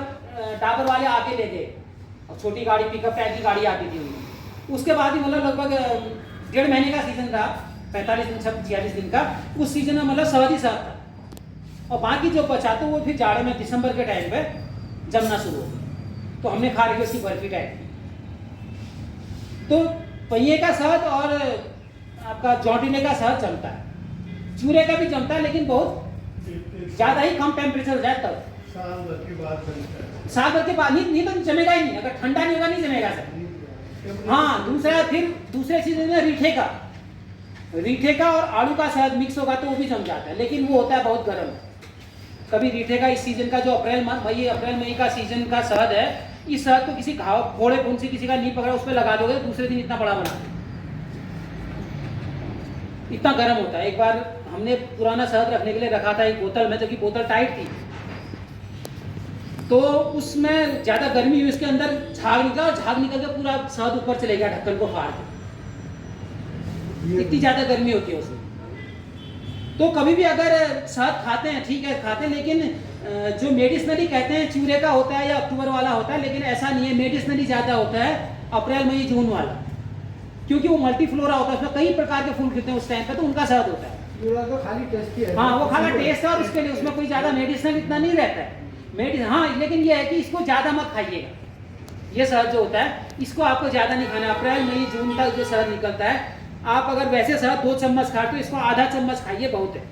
डाबर वाले आके ले गए, और छोटी गाड़ी पिकअप टाइप की गाड़ी आती थी। उसके बाद ही मतलब लगभग 1.5 महीने का सीजन था, 45 दिन 46 दिन का। उस सीजन में मतलब शहद ही शहद था। और बाकी जो बचा तो वो फिर जाड़े में दिसंबर के टाइम पे जमना शुरू हो गया, तो हमने खा रही उसकी बर्फी टाइप की। तो पहिए का शहद और आपका जॉन्टिने का शहद जमता है, चूरे का भी जमता है, लेकिन बहुत ज़्यादा ही कम टेम्परेचर हो जाए तब। साल भर के बाद बनता है। साल भर के बाद नहीं तो जमेगा ही नहीं, अगर ठंडा नहीं होगा नहीं जमेगा सर। हाँ, दूसरे चीज़ है रीठे का और आलू का शहद मिक्स होगा तो वो भी जम जाता है, लेकिन वो होता है बहुत गर्म। कभी रीठे का इस सीजन का जो अप्रैल मई का सीजन का शहद है, इस शहद को किसी घाव फोड़े फुंसी किसी का नहीं पकड़ा उस पर लगा दोगे तो दूसरे दिन इतना बड़ा बना दे, इतना गर्म होता है। एक बार हमने पुराना शहद रखने के लिए रखा था एक बोतल में, जबकि बोतल टाइट थी, तो उसमें ज़्यादा गर्मी हुई, उसके अंदर झाग निकला और झाग निकल के पूरा शहद ऊपर चले गया ढक्कन को फाड़ के, इतनी ज़्यादा गर्मी होती है उसमें। तो कभी भी अगर शहद खाते हैं ठीक है खाते हैं, लेकिन जो मेडिसिनली कहते हैं चूरे का होता है या अक्टूबर वाला होता है, लेकिन ऐसा नहीं है, मेडिसिनली ज़्यादा होता है अप्रैल मई जून वाला, क्योंकि वो मल्टीफ्लोरा होता है, उसमें कई प्रकार के फूल खिलते हैं उस टाइम पे, तो उनका शहद होता है। तो खाली टेस्ट है। हाँ, वो खाना टेस्ट है और उसके लिए उसमें कोई ज़्यादा मेडिसिन इतना नहीं रहता है। हाँ, लेकिन ये है कि इसको ज़्यादा मत खाइएगा, ये शहद जो होता है इसको आपको ज़्यादा नहीं खाना। अप्रैल मई जून तक जो शहद निकलता है, आप अगर वैसे शहद 2 चम्मच खाते तो इसको आधा चम्मच खाइए, बहुत है।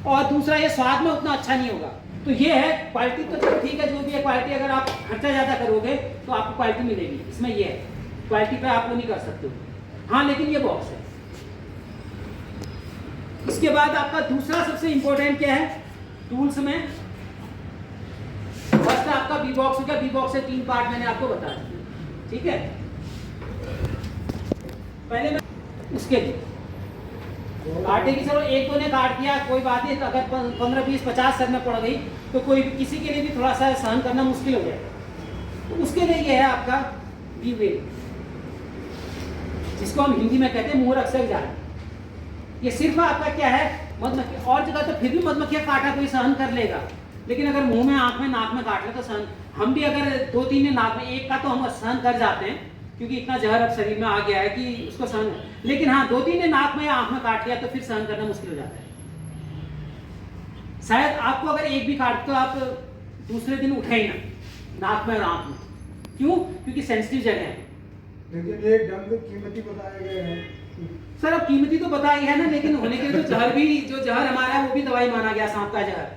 और दूसरा ये स्वाद में उतना अच्छा नहीं होगा। तो ये है क्वालिटी, तो चलो ठीक है, जो भी है क्वालिटी, अगर आप खर्चा ज़्यादा करोगे तो आपको क्वालिटी मिलेगी, इसमें ये है क्वालिटी पे आप वो नहीं कर सकते हो। हाँ, लेकिन ये बॉक्स है। इसके बाद आपका दूसरा सबसे इंपॉर्टेंट क्या है टूल्स में, फर्स्ट आपका बी बॉक्स हो गया। बी बॉक्स से 3 पार्ट मैंने आपको बता दिया, ठीक है। पहले मैं उसके लिए काटे की, चलो एक दो ने काट दिया कोई बात नहीं, अगर 15 20 50 सर में पड़ गई तो कोई किसी के लिए भी थोड़ा सा सहन करना मुश्किल हो जाएगा। तो उसके लिए ये है आपका बी वेल, जिसको हम हिंदी में कहते हैं मोर अक्सर जाल। ये सिर्फ आपका क्या है मधुमक्खी, और जगह तो फिर भी मधुमक्खियाँ काटा कोई सहन कर लेगा, लेकिन अगर मुंह में आंख में नाक में काट ले तो सहन, हम भी अगर 2-3 ने नाक में, एक का तो हम सहन कर जाते हैं क्योंकि इतना जहर अब शरीर में आ गया है कि उसको सहन, लेकिन हाँ 2-3 ने नाक में या आंख में काट लिया तो फिर सहन करना मुश्किल हो जाता है। शायद आपको अगर एक भी काट तो आप दूसरे दिन उठे ही ना नाक में और आंख में, क्यों? क्योंकि सेंसिटिव जगह है। लेकिन ये डंक कीमती बताए गए हैं सर, अब कीमती तो बताई है ना, लेकिन होने के लिए तो जहर भी, जो जहर हमारा है वो भी दवाई माना गया, सांप का जहर।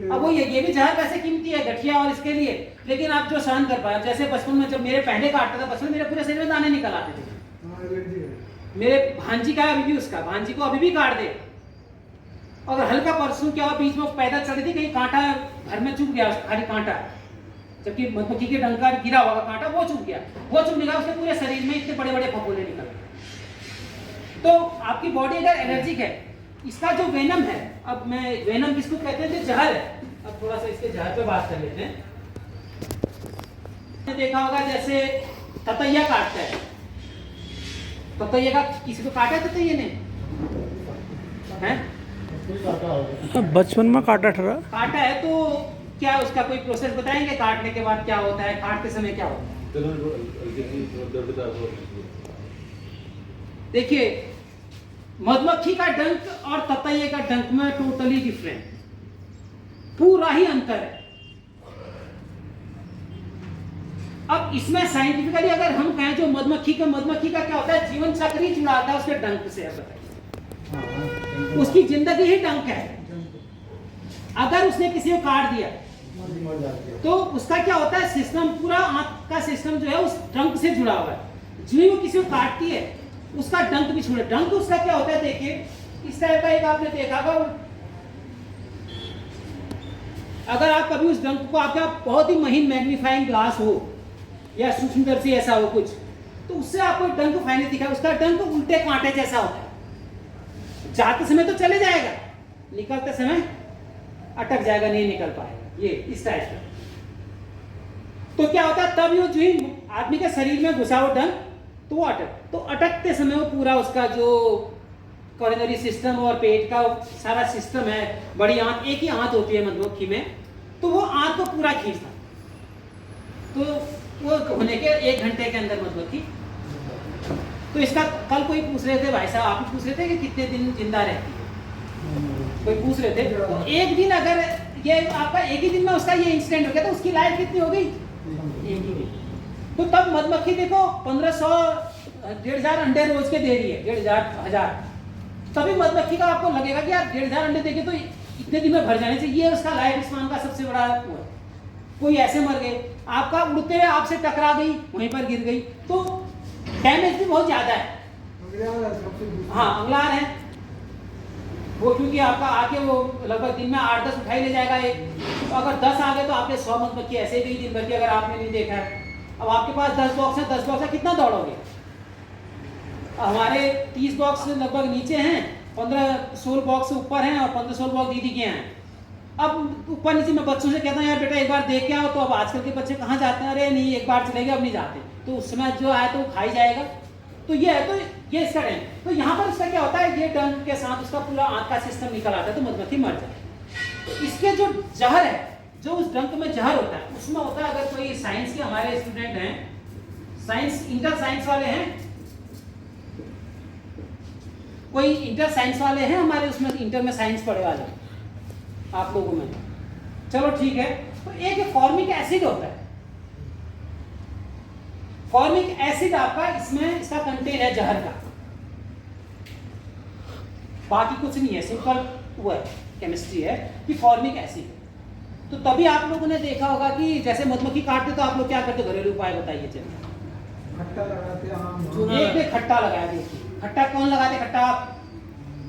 अब वो ये भी जहर वैसे कीमती है गठिया और इसके लिए, लेकिन आप जो सहन कर पाए। जैसे बचपन में जब मेरे पहले काटता था, बचपन में मेरे पूरे शरीर में दाने निकल आते थे। मेरे भांजी का अभी भी, उसका भांजी को अभी भी काट दे, और हल्का परसों क्या बीच में पैदल चल रही थी, कहीं कांटा घर में चुभ गया, खाली कांटा, जबकि मधुमक्खी के डंका गिरा होगा कांटा, वो चुभ गया, वो चुभने का उसके पूरे शरीर में इतने बड़े बड़े फफोले निकल। तो आपकी बॉडी अगर एनर्जिक है, इसका जो वेनम है, अब मैं वेनम किसको कहते हैं, जो जहर है, अब थोड़ा सा इसके जहर पे बात कर लेते हैं। देखा होगा जैसे ततैया काटता है, ततैया का किसी को काटा है ततैया ने हैं? बचपन में काटा ठहरा, काटा है तो क्या उसका कोई प्रोसेस बताएंगे, काटने के बाद क्या होता है, काटते समय क्या होता है? देखिए, मधुमक्खी का डंक और ततैये का डंक में टोटली डिफरेंट, पूरा ही अंतर है। अब इसमें साइंटिफिकली अगर हम कहें, जो मधुमक्खी का क्या होता है, जीवन चक्र ही जुड़ा होता है उसके डंक से। बताइए, उसकी जिंदगी ही डंक है। अगर उसने किसी को काट दिया तो उसका क्या होता है, सिस्टम, पूरा आंख का सिस्टम जो है उस डंक से जुड़ा हुआ है। जो ही वो किसी को काटती है उसका डंक भी छूटे। डंक उसका क्या होता है, देखिए इस टाइप का एक आपने देखा होगा। अगर आप कभी उस डंक को, आपका बहुत ही महीन मैग्नीफाइंग ग्लास हो या सूक्ष्मदर्शी ऐसा हो कुछ, तो उससे आपको डंक फाइनली दिखा, उसका डंक उल्टे कांटे जैसा होता है। जाते समय तो चले जाएगा, निकलते समय अटक जाएगा, नहीं निकल पाएगा, ये इस टाइप का। तो क्या होता है, तब ये जो ही आदमी के शरीर में घुसा हो डंक, तो वो तो अटकते समय वो पूरा उसका जो कॉरिनरी सिस्टम और पेट का सारा सिस्टम है, बड़ी आंत, एक ही आंत होती है मधुमक्खी में, तो वो आंत को पूरा खींचता। तो वो होने के 1 घंटे के अंदर मधुमक्खी। तो इसका कल कोई पूछ रहे थे, भाई साहब आप पूछ रहे थे कि कितने दिन जिंदा रहती है। कोई पूछ रहे थे, तो एक दिन अगर ये आपका एक ही दिन में उसका ये इंसिडेंट हो गया तो उसकी लाइफ कितनी हो गई? एक ही दिन। तो तब मधुमक्खी देखो 1500 1,500 अंडे रोज के दे रही है, 1,500 तभी मधुमक्खी का आपको लगेगा कि यार 1,500 अंडे देके तो इतने दिन में भर जाने चाहिए। ये उसका लाइफ स्पान का सबसे बड़ा वो है। कोई ऐसे मर गए, आपका उड़ते हुए आपसे टकरा गई, वहीं पर गिर गई, तो डैमेज भी बहुत ज्यादा है। हाँ, अंगलार है वो, क्योंकि आपका आके वो लगभग दिन में 8-10 उठाई ले जाएगा एक, तो अगर 10 आ गए तो आपके 100 मधुमक्खी ऐसे गई दिन भर की, अगर आपने नहीं देखा है। अब आपके पास 10 बॉक्स है, 10 बॉक्स है, कितना दौड़ोगे? हमारे 30 बॉक्स लगभग नीचे हैं, 15-16 बॉक्स ऊपर हैं और 15-16 बॉक्स दीदी के हैं। अब ऊपर नीचे मैं बच्चों से कहता हूँ यार बेटा एक बार देख के आओ, तो अब आजकल के बच्चे कहाँ जाते हैं? अरे नहीं, एक बार चलेगा, अब नहीं जाते। तो उस समय जो आया तो वो खाई जाएगा। तो ये है, तो ये इसका डंक। तो यहाँ पर इसका क्या होता है, ये डंक के साथ उसका पूरा आंत का सिस्टम निकल आता है, तो मधुमक्खी मर जाती है। तो इसके जो जहर है, जो उस डंक में जहर होता है, उसमें होता है, अगर कोई साइंस के हमारे स्टूडेंट हैं, साइंस इंटर साइंस वाले हैं, कोई इंटर साइंस वाले हैं हमारे उसमें, इंटर में साइंस पढ़े वाले आप लोगों में, चलो ठीक है। तो एक फॉर्मिक एसिड होता है, फॉर्मिक एसिड आपका इसमें इसका कंटेन है जहर का, बाकी कुछ नहीं है, सिंपल वो है केमिस्ट्री है कि फॉर्मिक एसिड। तो तभी आप लोगों ने देखा होगा कि जैसे मधुमक्खी काटते तो आप लोग क्या करते, घरेलू उपाय बताइए चलिए। खट्टा लगाते हैं, एक ने खट्टा लगाया, देखिए खट्टा कौन लगाते खट्टा आप?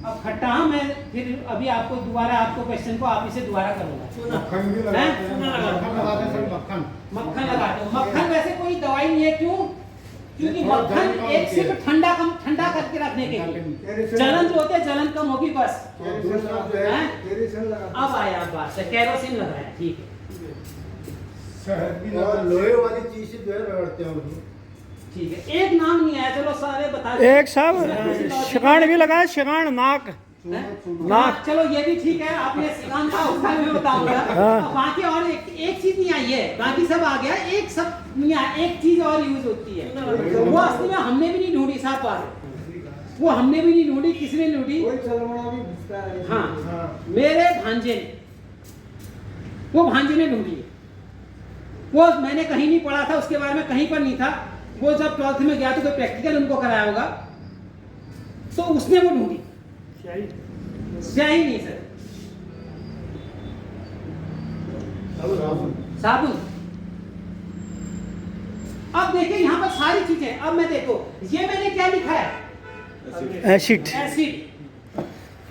अब खट्टा, हाँ मैं फिर अभी आपको दोबारा आपको क्वेश्चन को आप इसे दोबारा करूंगा। मक्खन भी लगाते हैं, मक्खन लगाते हैं, मक्खन मक्खन लगाते हो। मक्खन वैसे कोई दवाई नहीं है, क्यों? क्योंकि मक्खन एक सिर्फ ठंडा करके रखने के लिए, जलन जो होते हैं जलन कम होगी बस। अब आया बात, कैरोसिन लगाया, ठीक है। और लोहे वाली चीज से जो है रगड़ते हैं, ठीक है, एक नाम नहीं आया, चलो सारे बता एक साहब शिकाण भी लगाया, शिकाण नाक, नाक। चलो ये भी ठीक है, आपने सिखान था उसका मैं बताऊंगा। हाँ। बाकी और एक चीज नहीं आई है, बाकी सब आ गया, एक सब नहीं आया, एक चीज और यूज होती है, वो असली में हमने भी नहीं ढूंढी साहब बात, वो हमने भी नहीं ढूंढी, किसी ने ढूंढी? हाँ, मेरे भांजे ने, वो भांजे ने ढूंढी है। वो मैंने कहीं नहीं पढ़ा था, उसके बारे में कहीं पर नहीं था। वो जब 12th में गया तो कोई प्रैक्टिकल उनको कराया होगा, तो उसने वो ढूंढी। स्याही नहीं सर, साबुन। अब देखिए यहाँ पर सारी चीजें, अब मैं देखो ये मैंने क्या लिखा है, एसिड। एसिड।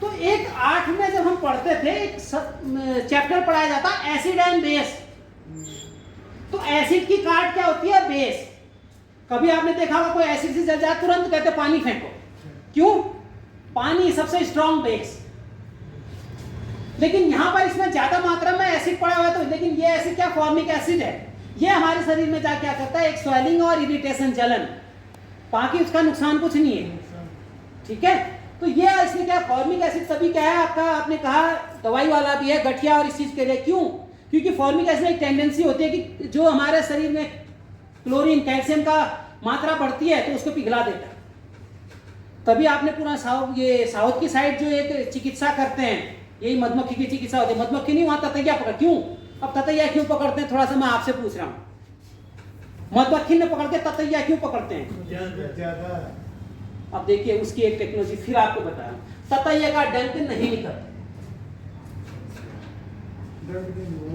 तो एक 8 में जब हम पढ़ते थे, एक चैप्टर पढ़ाया जाता एसिड एंड बेस। तो एसिड की काट क्या होती है, बेस। कभी आपने देखा होगा कोई एसिड से जल जाए तुरंत कहते पानी फेंको, क्यों? पानी सबसे स्ट्रॉन्ग बेस। लेकिन यहां पर इसमें ज्यादा मात्रा में एसिड पड़ा हुआ है, तो लेकिन ये एसिड क्या, फॉर्मिक एसिड है। ये हमारे शरीर में जा क्या करता है, एक स्वेलिंग और इरिटेशन, जलन, बाकी उसका नुकसान कुछ नहीं है, ठीक है। तो ये इसमें क्या, फॉर्मिक एसिड तभी क्या है आपका, आपने कहा दवाई वाला भी है, गठिया और इस चीज के लिए, क्यों? क्योंकि फॉर्मिक एसिड एक टेंडेंसी होती है कि जो हमारे शरीर में क्लोरीन कैल्शियम का मात्रा बढ़ती है तो उसको पिघला देता है। तभी आपने पूरा साउथ की साइड जो एक चिकित्सा करते हैं, यही मधुमक्खी की चिकित्सा होती है। मधुमक्खी नहीं, वहां ततैया पकड़, क्यों? अब ततैया क्यों पकड़ते हैं, थोड़ा सा मैं आपसे पूछ रहा हूँ। मधुमक्खी ने पकड़ के ततैया क्यों पकड़ते हैं? अब देखिए उसकी एक टेक्नोलॉजी फिर आपको बताया, ततैया का डंक नहीं निकलता,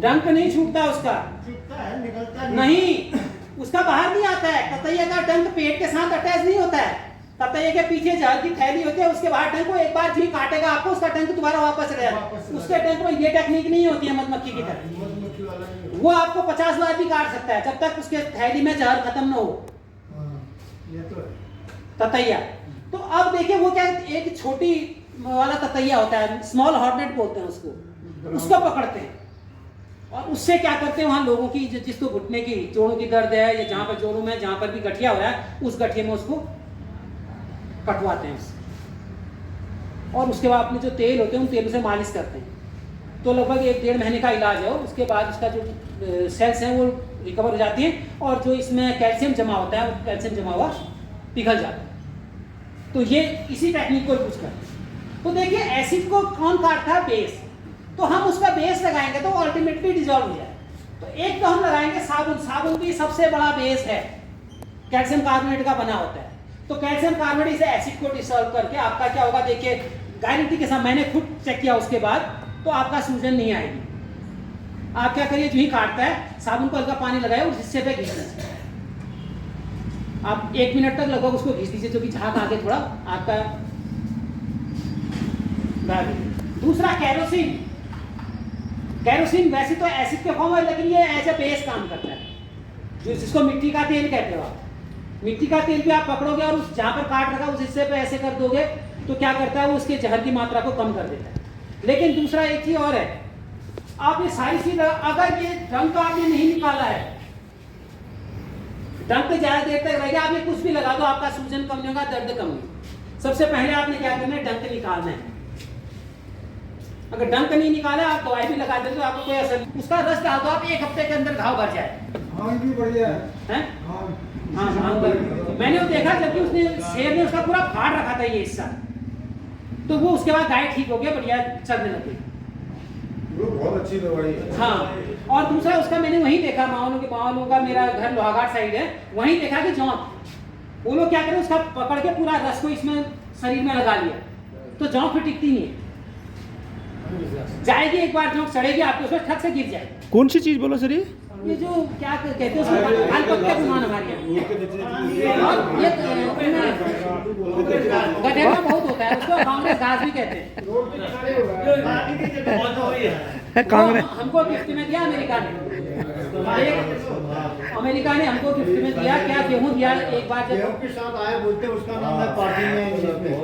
डंक नहीं छूटता उसका, निकलता नहीं, उसका बाहर नहीं आता है। ततैया का डंक पेट के साथ अटैच नहीं होता है, ततैया के पीछे जहर की थैली होती है, उसके बाहर डंक को एक बार भी काटेगा आपको, उसका डंक दोबारा वापस रह जाता है। उसके डंक में ये टेक्निक नहीं होती है मधुमक्खी की तरह, वो आपको 50 बार भी काट सकता है जब तक उसके थैली में जहर खत्म ना हो, ततैया। तो अब देखिए वो क्या, एक छोटी वाला ततैया होता है, स्मॉल हॉर्नेट बोलते हैं उसको पकड़ते हैं और उससे क्या करते हैं, वहां लोगों की जिसको घुटने की, जोड़ों की दर्द है, या जहां पर जोड़ों में जहां पर भी गठिया हो रहा है, उस गठिए में उसको कटवाते हैं और उसके बाद अपने जो तेल होते हैं उन तेलों से मालिश करते हैं। तो लगभग 1-1.5 महीने का इलाज है। उसके बाद उसका जो सेल्स हैं वो रिकवर हो जाती हैं और जो इसमें कैल्शियम जमा होता है, वो कैल्शियम जमा हुआ पिघल जाता है। तो ये इसी टेक्निक को यूज करते हैं। तो देखिए एसिड को कौन काटता है? बेस। तो हम उसका बेस लगाएंगे तो अल्टीमेटली डिजॉल्व हो जाए। तो एक तो हम लगाएंगे साबुन। साबुन भी सबसे बड़ा बेस है, कैल्शियम कार्बोनेट का बना होता है। तो कैल्शियम कार्बोनेट से एसिड को डिसॉल्व करके आपका क्या होगा, देखिए गारंटी के साथ, मैंने खुद चेक किया उसके बाद, तो आपका सूजन नहीं आएगी। आप क्या करिए, जो ही काटता है साबुन को हल्का पानी लगाए और हिस्से पे घिस दीजिए। आप 1 मिनट तक लगभग उसको घिस दीजिए, जो कि झाग आगे थोड़ा आपका। दूसरा कैरोसिन। कैरोसिन वैसे तो एसिड के फॉर्म है, लेकिन ये एज ए बेस काम करता है, जिसको मिट्टी का तेल कहते हो आप। मिट्टी का तेल भी आप पकड़ोगे और उस जहाँ पर काट रखा उस हिस्से पे ऐसे कर दोगे तो क्या करता है, वो उसके जहर की मात्रा को कम कर देता है। लेकिन दूसरा एक चीज और है, आप ये सारी चीज, अगर ये डंक आपने नहीं निकाला है, डंक ज्यादा देर तक रहेगा, आप ये कुछ भी लगा दो, आपका सूजन कम नहीं होगा, दर्द कम नहीं। सबसे पहले आपने क्या करना है, डंक निकालना है। अगर डंक नहीं निकाला, आप दवाई भी लगा देते तो आपको कोई असर नहीं। उसका रस डाल दो आप, 1 हफ्ते के अंदर घाव भर जाए। हाँ भी बढ़िया है। हाँ, मैंने वो देखा, जबकि उसने शेर ने उसका पूरा फाड़ रखा था ये हिस्सा, तो वो उसके बाद गाय ठीक हो गया, बढ़िया चलने लगी। वो बहुत अच्छी दवाई है। हाँ, और दूसरा उसका मैंने वहीं देखा, मावलों का, मेरा घर लोहाघाट साइड है, वहीं देखा कि जौंक, वो लोग क्या करें, उसका पकड़ के पूरा रस को इसमें शरीर में लगा लिया, तो जौंक फिर टिकती नहीं है। जाएगी एक बार जौंक, सड़ेगी आपके उसमें, ठक से गिर जाएगी। कौन सी चीज़ बोलो सर? ये जो क्या कहते हैं उसको, लाल पत्ते का सामान हमारे यहाँ। और ये गधेड़ा बहुत होता है, उसको कांग्रेस घास भी कहते हैं। कांग्रेस हमको गिफ्ट में दिया अमेरिका ने, अमेरिका ने हमको गिफ्ट में दिया, क्या गेहूं दिया एक बार जब के साथ आए, बोलते उसका नाम है पार्टी में।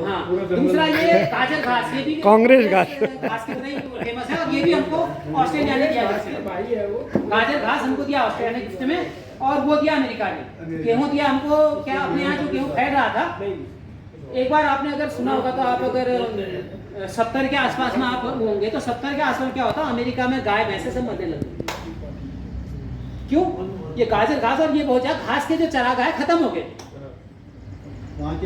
हाँ, दूसरा ये गाजर घास, ये भी कांग्रेस घास की तरह ही फेमस है, और ये भी हमको ऑस्ट्रेलिया ने दिया भाई है वो। गाजर घास हमको दिया ऑस्ट्रेलिया ने गिफ्ट में, और वो दिया अमेरिका ने। गेहूं दिया हमको, क्या अपने यहाँ जो गेहूं फैल रहा था, एक बार आपने अगर सुना होगा तो, आप अगर 70 के आसपास में आप होंगे तो 70 के आसपास क्या होता, अमेरिका में गाय भैंसे सब मरने लगी। क्यों? ये गाजर घास और ये बहुत ज्यादा घास के जो चरागाह है खत्म हो गए।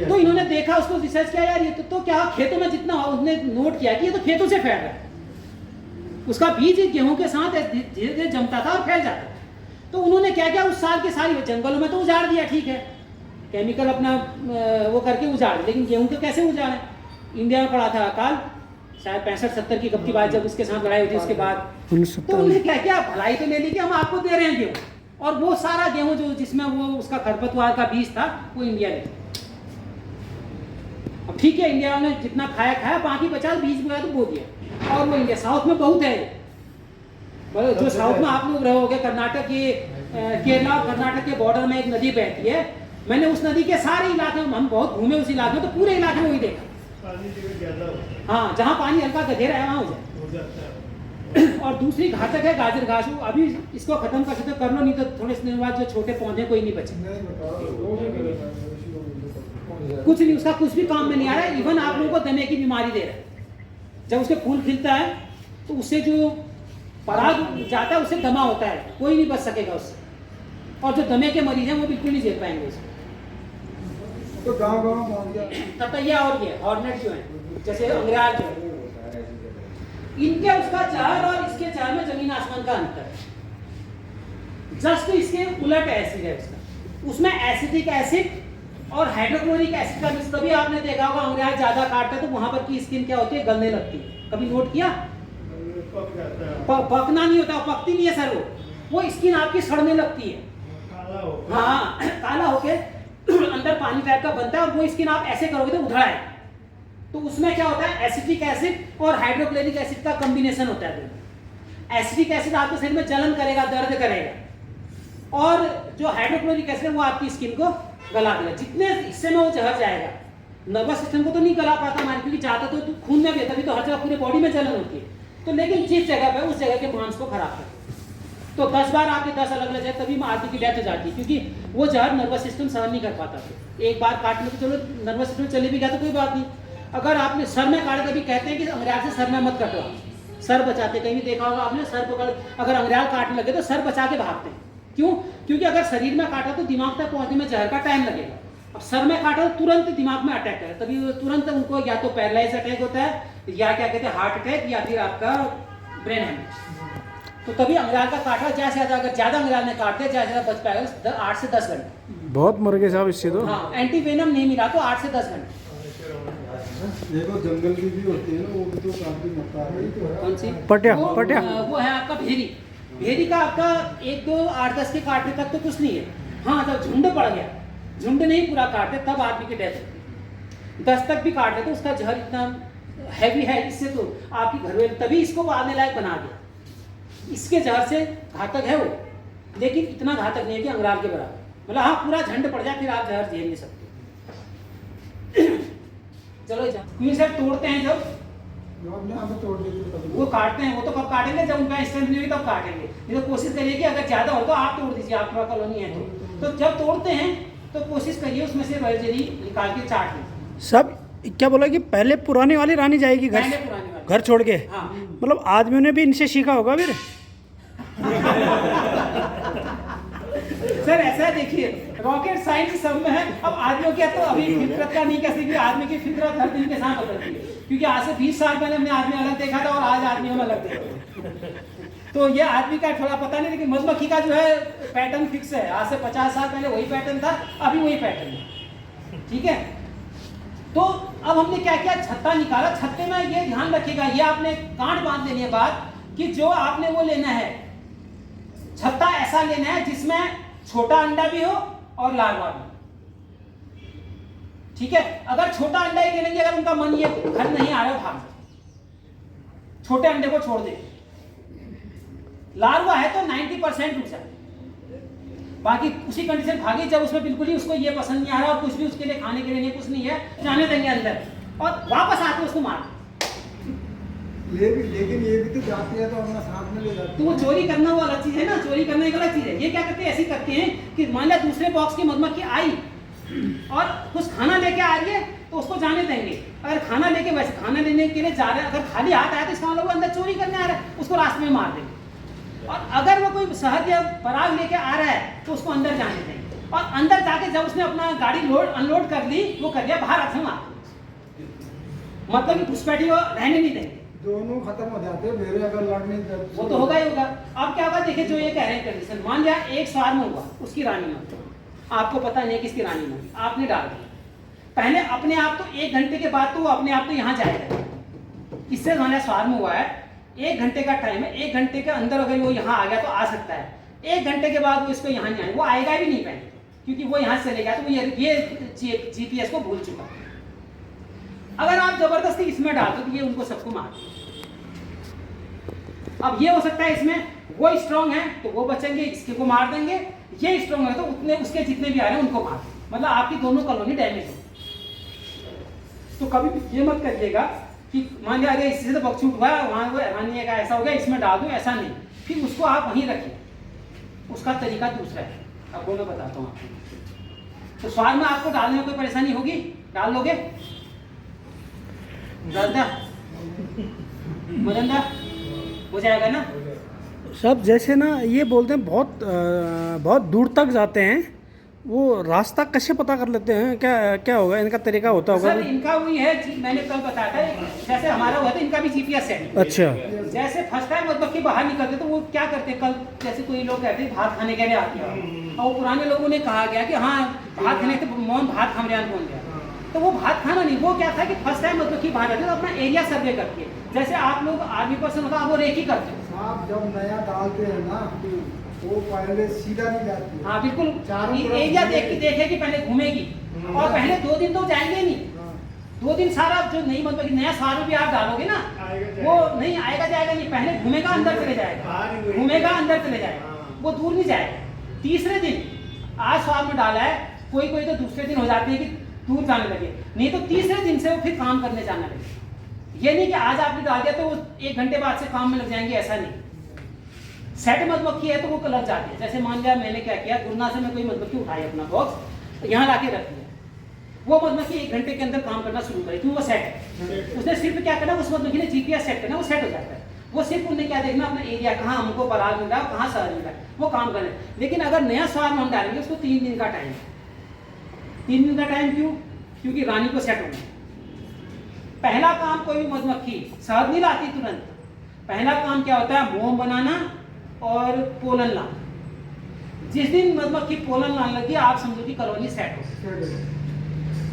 तो इन्होंने देखा, उसको रिसर्च किया, यार ये तो क्या खेतों में जितना उन्होंने नोट किया कि ये तो खेतों से फैल रहा है। उसका बीज गेहूं के साथ धीरे धीरे जमता था और फैल जाता था। तो उन्होंने क्या किया, उस साल के सारी जंगलों में तो उजाड़ दिया, ठीक है, केमिकल अपना वो करके उजाड़, लेकिन गेहूं को कैसे उजाड़े? इंडिया में पड़ा था अकाल, शायद 65-70 की कब की बात, जब उसके साथ लड़ाई हुई थी, उसके बाद तो उन्होंने क्या किया, भलाई तो ले ली कि हम आपको दे रहे हैं गेहूं, और वो सारा गेहूं जो जिसमें वो उसका खरपतवार का बीज था, वो इंडिया ले। अब ठीक है, इंडिया ने जितना खाया, बाकी बचा बीज बुआ तो बो दिया, और वो इंडिया साउथ में बहुत है। जो साउथ में आप लोग रहोगे, कर्नाटक के केरला और कर्नाटक के बॉर्डर में एक नदी बहती है, मैंने उस नदी के सारे इलाके में, हम बहुत घूमे उस इलाके में, तो पूरे इलाके में वही देखा। हाँ, जहाँ पानी हल्का गधेरा है वहाँ हो जाए। और दूसरी घातक है गाजर घास, अभी इसको खत्म कर सकते, कर लो, नहीं तो थोड़े दिन बाद जो छोटे पौधे कोई नहीं बचे, कुछ नहीं, उसका कुछ भी काम में नहीं आ रहा है। इवन आप लोगों को दमे की बीमारी दे रहा है। जब उसके फूल खिलता है तो उससे जो पराग जाता है उससे दमा होता है, कोई नहीं बच सकेगा उससे, और जो दमे के मरीज हैं वो बिल्कुल नहीं झेल पाएंगे उसको। तो गाँव पहुँच गया ततैया और ये हॉर्नेट जो है, जैसे अंग्रेज जो है, इनके उसका जहर और इसके जहर में जमीन आसमान का अंतर है। जस्ट इसके उलट एसिड है उसका, उसमें एसिटिक एसिड और हाइड्रोक्लोरिक एसिड का मिक्स। कभी आपने देखा होगा अंग्रेज ज्यादा काटता है तो वहां पर की स्किन क्या होती है, गलने लगती है, कभी नोट किया? पकना नहीं होता, पकती नहीं है सर, वो स्किन आपकी सड़ने लगती है, हाँ, काला होके अंदर पानी टाइप का बनता है, और वो स्किन आप ऐसे करोगे तो उधड़ आए। तो उसमें क्या होता है, एसिटिक एसिड और हाइड्रोक्लोरिक एसिड का कॉम्बिनेशन होता है। एसिटिक एसिड आपके शरीर में जलन करेगा, दर्द करेगा, और जो हाइड्रोक्लोरिक एसिड है वो आपकी स्किन को गला देगा। जितने हिस्से में वो जहर जाएगा, नर्वस सिस्टम को तो नहीं गला पाता मान, क्योंकि जाता तो खून में भी है, तभी तो हर जगह पूरे बॉडी में जलन होती है, तो लेकिन जिस जगह पे उस जगह के मांस को खराब करता है। तो 10 बार आपके 10 अलग अलग जाए, तभी आदमी की डेथ हो जाती है, क्योंकि वो जहर नर्वस सिस्टम सहन नहीं कर पाता। एक बार काटने तो चलो नर्वस सिस्टम चले भी गया तो कोई बात नहीं, अगर आपने सर में काट, कभी कहते हैं कि अंग्रेज से सर में मत कटो, सर बचाते, कहीं भी देखा होगा आपने, सर पकड़, अगर अंग्रेज काटने लगे तो सर बचा के भागते हैं। क्यों? क्योंकि अगर शरीर में काटा तो दिमाग तक पहुंचने में जहर का टाइम लगेगा, अब सर में काटा तो तुरंत दिमाग में अटैक है, तभी तुरंत उनको या तो पैरालाइज अटैक होता है या क्या कहते हैं हार्ट अटैक या फिर आपका ब्रेन हेमरेज। तो तभी अंगराल का काटा ज्यादा से ज्यादा, अगर ज्यादा अंगराल में काटते ज्यादा से ज्यादा बच पाएगा 8 से 10 घंटे। बहुत मर गए साहब इससे तो। हाँ, एंटी वेनम नहीं मिला तो 8 से 10 घंटे। देखो जंगल की भी होती है ना, वो भी तो काफी मरता है। कौन सी? पटिया वो, पटिया। वो है आपका भेरी। भेरी का आपका 1 2 8 10 के काटने तक तो कुछ नहीं है। हाँ, जब झुंड पड़ गया, झुंड नहीं पूरा काटते तब आदमी की डेथ होती है। 10 तक भी काट दे तो उसका जहर इतना हैवी है, इससे तो आपकी घरवाली तभी इसको आने लायक बना दिया। इसके जहर से घातक है वो, लेकिन इतना घातक नहीं है कि अंगराल के बराबर। मतलब हाँ, पूरा झंड पड़ जाए फिर आप जहर झेल नहीं सकते। चलो क्योंकि सर तोड़ते हैं जब तोड़ देते वो काटते हैं, वो तो कब काटेंगे जब उनका स्ट्रेंथ नहीं होगी तब काटेंगे। नहीं तो कोशिश करिए कि अगर ज्यादा हो तो आप तोड़ दीजिए, आप थोड़ा कॉलोनी है तो जब तोड़ते हैं तो कोशिश करिए उसमें से रॉयल जेली निकाल के चाट लीजिए। सब क्या बोला कि पहले पुरानी वाली रानी जाएगी घर पहले पुरानी वाली। घर छोड़ के। हाँ। मतलब आदमियों ने भी इनसे सीखा होगा फिर। सर ऐसा देखिए, रॉकेट साइंस सब में है। अब आदमियों क्या तो अभी फितरत का नहीं कह सकते, आदमी की फितरत हर दिन के साथ बदलती है। क्योंकि आज से 20 साल पहले हमने आदमी अलग देखा था और आज आदमी हम अलग देखते हैं। तो ये आदमी का थोड़ा पता नहीं, लेकिन मधुमक्खी का जो है पैटर्न फिक्स है। आज से 50 साल पहले वही पैटर्न था, अभी वही पैटर्न है। ठीक है, तो अब हमने क्या किया, छत्ता निकाला। छत्ते में ये ध्यान रखिएगा, ये आपने गांठ बांध लेनी है बात कि जो आपने वो लेना है, छत्ता ऐसा लेना है जिसमें छोटा अंडा भी हो और लार्वा भी। ठीक है, अगर छोटा अंडा ही ले लेंगे, अगर उनका मन ये घर नहीं आ रहा है भाग, छोटे अंडे को छोड़ दे। लार्वा है तो 90% रुक जाए, बाकी उसी कंडीशन भागी जब उसमें बिल्कुल ही उसको ये पसंद नहीं आ रहा और कुछ भी उसके लिए खाने के लिए कुछ नहीं है, जाने देंगे अंदर और वापस आके उसको मार। लेकिन ये भी तो जाती है तो अपना साथ में ले जाती है। तो वो चोरी करना वो अलग चीज है ना, चोरी करना एक अलग चीज है। ये क्या करते हैं, ऐसे करते हैं कि मान लिया दूसरे बॉक्स की मधुमक्खी आई और कुछ खाना लेके आ रही है तो उसको जाने देंगे। अगर खाना लेके, वैसे खाना लेने के लिए जा रहा है, अगर खाली हाथ आया तो इसका मतलब वो अंदर चोरी करने आ रहा है, उसको रास्ते में मार देंगे। और अगर वो कोई शहद या पराग लेके आ रहा है तो उसको अंदर जाने देंगे। और अंदर जाके जब उसने अपना गाड़ी लोड अनलोड कर ली, वो कर दिया बाहर रखना, मतलब कि घुसपैठी वो रहने नहीं देंगे। दोनों खत्म हो जाते हैं, मेरे अगर लड़ने वो तो होगा ही होगा। अब क्या होगा, देखिए जो ये कह रहे हैं कंडीशन, मान लिया एक स्वार्म हुआ, उसकी रानी में, आपको पता नहीं किसकी रानी में, आपने डाल दिया। पहले अपने आप तो 1 घंटे के बाद तो वो अपने आप तो यहाँ जाएगा। इससे हमारा स्वार्म हुआ है, 1 घंटे का टाइम है, 1 घंटे के अंदर अगर वो यहाँ आ गया तो आ सकता है। 1 घंटे के बाद वो इसको यहाँ नहीं आएगा, वो आएगा भी नहीं पहले, क्योंकि वो यहाँ से चले गया तो वो ये GPS को भूल चुका। अगर आप जबरदस्ती इसमें डाल दो तो ये उनको सबको मार। अब ये हो सकता है इसमें वो स्ट्रांग है तो वो बचेंगे, इसके को मार देंगे। ये स्ट्रांग है तो उतने उसके जितने भी आ रहे हैं उनको मार, मतलब आपकी दोनों कॉलोनी डैमेज हो। तो कभी भी ये मत करिएगा कि मान लिया अरे इससे तो बकचूट हुआ, वहाँ वो हैरानी का ऐसा हो गया, इसमें डाल दूँ, ऐसा नहीं। फिर उसको आप वहीं रखिए, उसका तरीका दूसरा है, अब वो मैं बताता हूँ आपको। तो स्वाद में आपको डालने में कोई परेशानी होगी, डाल लोगे? मदनदा हो जाएगा ना? सब जैसे ना ये बोलते हैं बहुत दूर तक जाते हैं, वो रास्ता कैसे पता कर लेते हैं? क्या होगा इनका तरीका होता होगा? सर इनका वही है, मैंने कल बताया था, जैसे हमारा हुआ था इनका भी GPS सेट। अच्छा, जैसे फर्स्ट टाइम मधुमक्खी बाहर निकलते तो वो क्या करते, कल जैसे कोई लोग कहते हैं भात खाने के लिए आती है, और पुराने लोगों ने कहा गया कि हाँ भात खाने के मौन भात खामरियान कौन गया, तो वो भात खाना नहीं, वो क्या था कि फर्स्ट टाइम मधुमक्खी बाहर आती है तो अपना एरिया सर्वे करती है। जैसे आप लोग आर्मी पर्सन होता है, वो रेकी करते हैं। आप जब नया डालते हैं ना वो पहले सीधा नहीं जाती है। हाँ बिल्कुल, एरिया देखेगी, पहले घूमेगी, और पहले 2 दिन तो जाएंगे नहीं। 2 दिन सारा जो नई मधुमक्खी नया स्वार भी आप डालोगे ना, वो नहीं आएगा जाएगा नहीं, पहले घूमेगा अंदर चले जाएगा, घूमेगा अंदर चले जाएगा, वो दूर नहीं जाएगा। तीसरे दिन आज स्वार में डाला है, कोई कोई तो दूसरे दिन हो जाते हैं कि दूर जाने लगे, नहीं तो तीसरे दिन से वो फिर काम करने जाने लगे। ये नहीं कि आज आपने डाल दिया तो वो 1 घंटे बाद से काम में लग जाएंगे, ऐसा नहीं। सेट मधुमक्खी है तो वो लग जाती है। जैसे मान लिया मैंने क्या किया, गुरना से मैं कोई मधुमक्खी उठाई अपना बॉक्स, तो यहाँ लाके रख दिया, वो मधुमक्खी 1 घंटे के अंदर काम करना शुरू करी, क्योंकि वो सेट है। उसने सिर्फ क्या करना, उस मधुमक्खी ने GPS सेट करना, वो सेट हो जाता है। वो सिर्फ उन्हें क्या देखना, अपना एरिया कहाँ हमको पराग मिल रहा है, कहाँ शहर मिल रहा है, वो काम करें। लेकिन अगर नया स्वार हम डालेंगे उसको 3 दिन का टाइम है, 3 दिन का टाइम क्यों? क्योंकि रानी को सेट होना है। पहला काम कोई भी मधुमक्खी शहद नहीं लाती तुरंत। पहला काम क्या होता है? मोम बनाना और पोलन लाना। जिस दिन मधुमक्खी पोलन लाने लगी, आप समझो कि कॉलोनी सेट हो।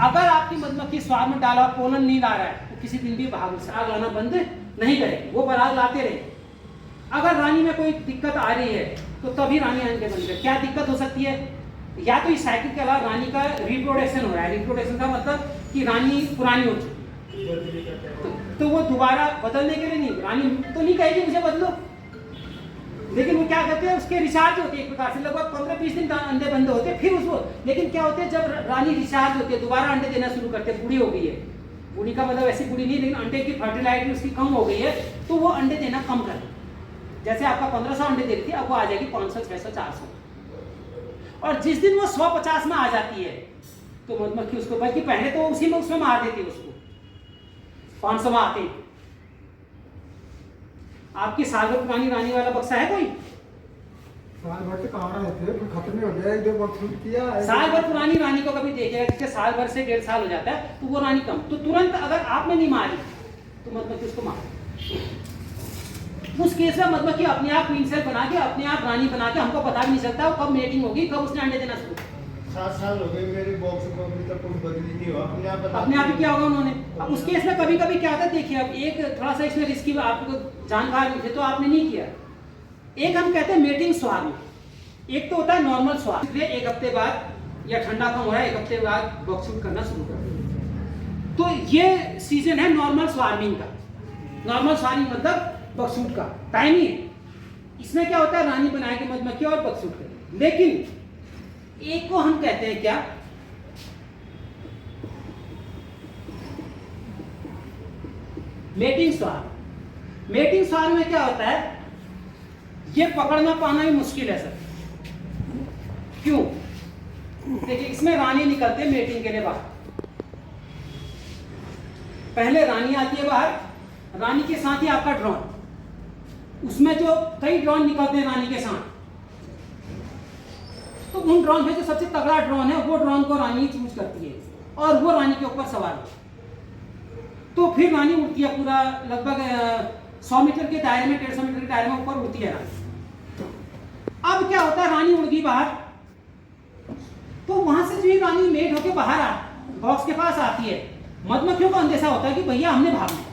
अगर आपकी मधुमक्खी स्वाद में डाला पोलन नहीं ला रहा है, तो किसी दिन भी आग लाना बंद नहीं करेगी, वो पराग लाते रहेंगे। अगर रानी में कोई दिक्कत आ रही है तो तभी रानी अंडे बन गए। क्या दिक्कत हो सकती है? या तो इस साइकिल के अलावा रानी का रिप्रोडक्शन हो रहा है। रिप्रोडक्शन का मतलब कि रानी पुरानी हो चुकी है, तो वो दोबारा बदलने के लिए नहीं, रानी तो नहीं कहेगी मुझे बदलो, लेकिन वो क्या करते हैं, उसके रिचार्ज होती है एक प्रकार से, लगभग 15-20 दिन अंडे बंद होते हैं, फिर उसको। लेकिन क्या होते हैं, जब रानी रिचार्ज होती है, दोबारा अंडे देना शुरू करते हैं, बूढ़ी हो गई है, बूढ़ी का मतलब ऐसी बूढ़ी नहीं, लेकिन अंडे की फर्टिलाइटी उसकी कम हो गई है, तो वो अंडे देना कम कर, जैसे आपका 1500 अंडे दे रही थी, अब वो आ जाएगी 500, 600, 400। और जिस दिन वो 150 में आ जाती है, तो मधुमक्खी उसको, बल्कि पहले तो उसी में उसमें मार देती है उसको, 500 में आते। आपकी साल भर पुरानी रानी वाला बक्सा है कोई? साल भर से कहाँ रहते हैं, खत्म ही हो गया, एक दो बार शूट किया। साल भर पुरानी रानी को कभी देखेगा, जिसके साल भर से 1.5 साल हो जाता है, तो वो रानी कम, तो तुरंत अगर आपने नहीं मारी तो मधुमक्खी उसको मार। उस केस में मधुमक्खी अपने आप क्वीन सेल बना के, अपने आप रानी बना के, हमको पता भी नहीं चलता वो कब मेटिंग होगी, कब उसने अंडे देना शुरू। 7 साल हो गए मेरे बॉक्स को, अभी तक कुछ बदली नहीं हुआ, अपने आप ही क्या होगा उन्होंने। अब उस केस में कभी कभी क्या होता है, देखिए अब एक थोड़ा सा इसमें रिस्की, आपको जानकारी मुझे तो आपने नहीं किया। एक हम कहते हैं मेटिंग स्वार में, एक तो होता है नॉर्मल स्वार, एक हफ्ते बाद या ठंडा कम हो रहा है, 1 हफ्ते बाद बॉक्सिंग करना शुरू कर दें, तो ये सीजन है नॉर्मल स्वार्मिंग का। नॉर्मल स्वार्मिंग मतलब बकसूट का टाइम ही है। इसमें क्या होता है, रानी बनाएगी मधुमक्खी और बकसूट करेगी। लेकिन एक को हम कहते हैं क्या, मेटिंग स्वार। मेटिंग स्वार में क्या होता है, ये पकड़ना पाना भी मुश्किल है सर। क्यों? देखिए इसमें रानी निकलते हैं मेटिंग के लिए बाहर, पहले रानी आती है बाहर, रानी के साथ ही आपका ड्रोन, उसमें जो कई ड्रोन निकलते हैं रानी के साथ, तो उन ड्रोन में जो सबसे तगड़ा ड्रोन है, वो ड्रोन को रानी चूज करती है और वो रानी के ऊपर सवार होती है। तो फिर रानी उड़ती है, पूरा लगभग 100 मीटर के दायरे में, 150 मीटर के दायरे में ऊपर उड़ती है रानी। अब क्या होता है, रानी उड़ गई बाहर, तो वहां से जो रानी मेट होकर बाहर बॉक्स के पास आती है, मधुमक्खियों को अंदेशा होता है कि भैया हमने भागना।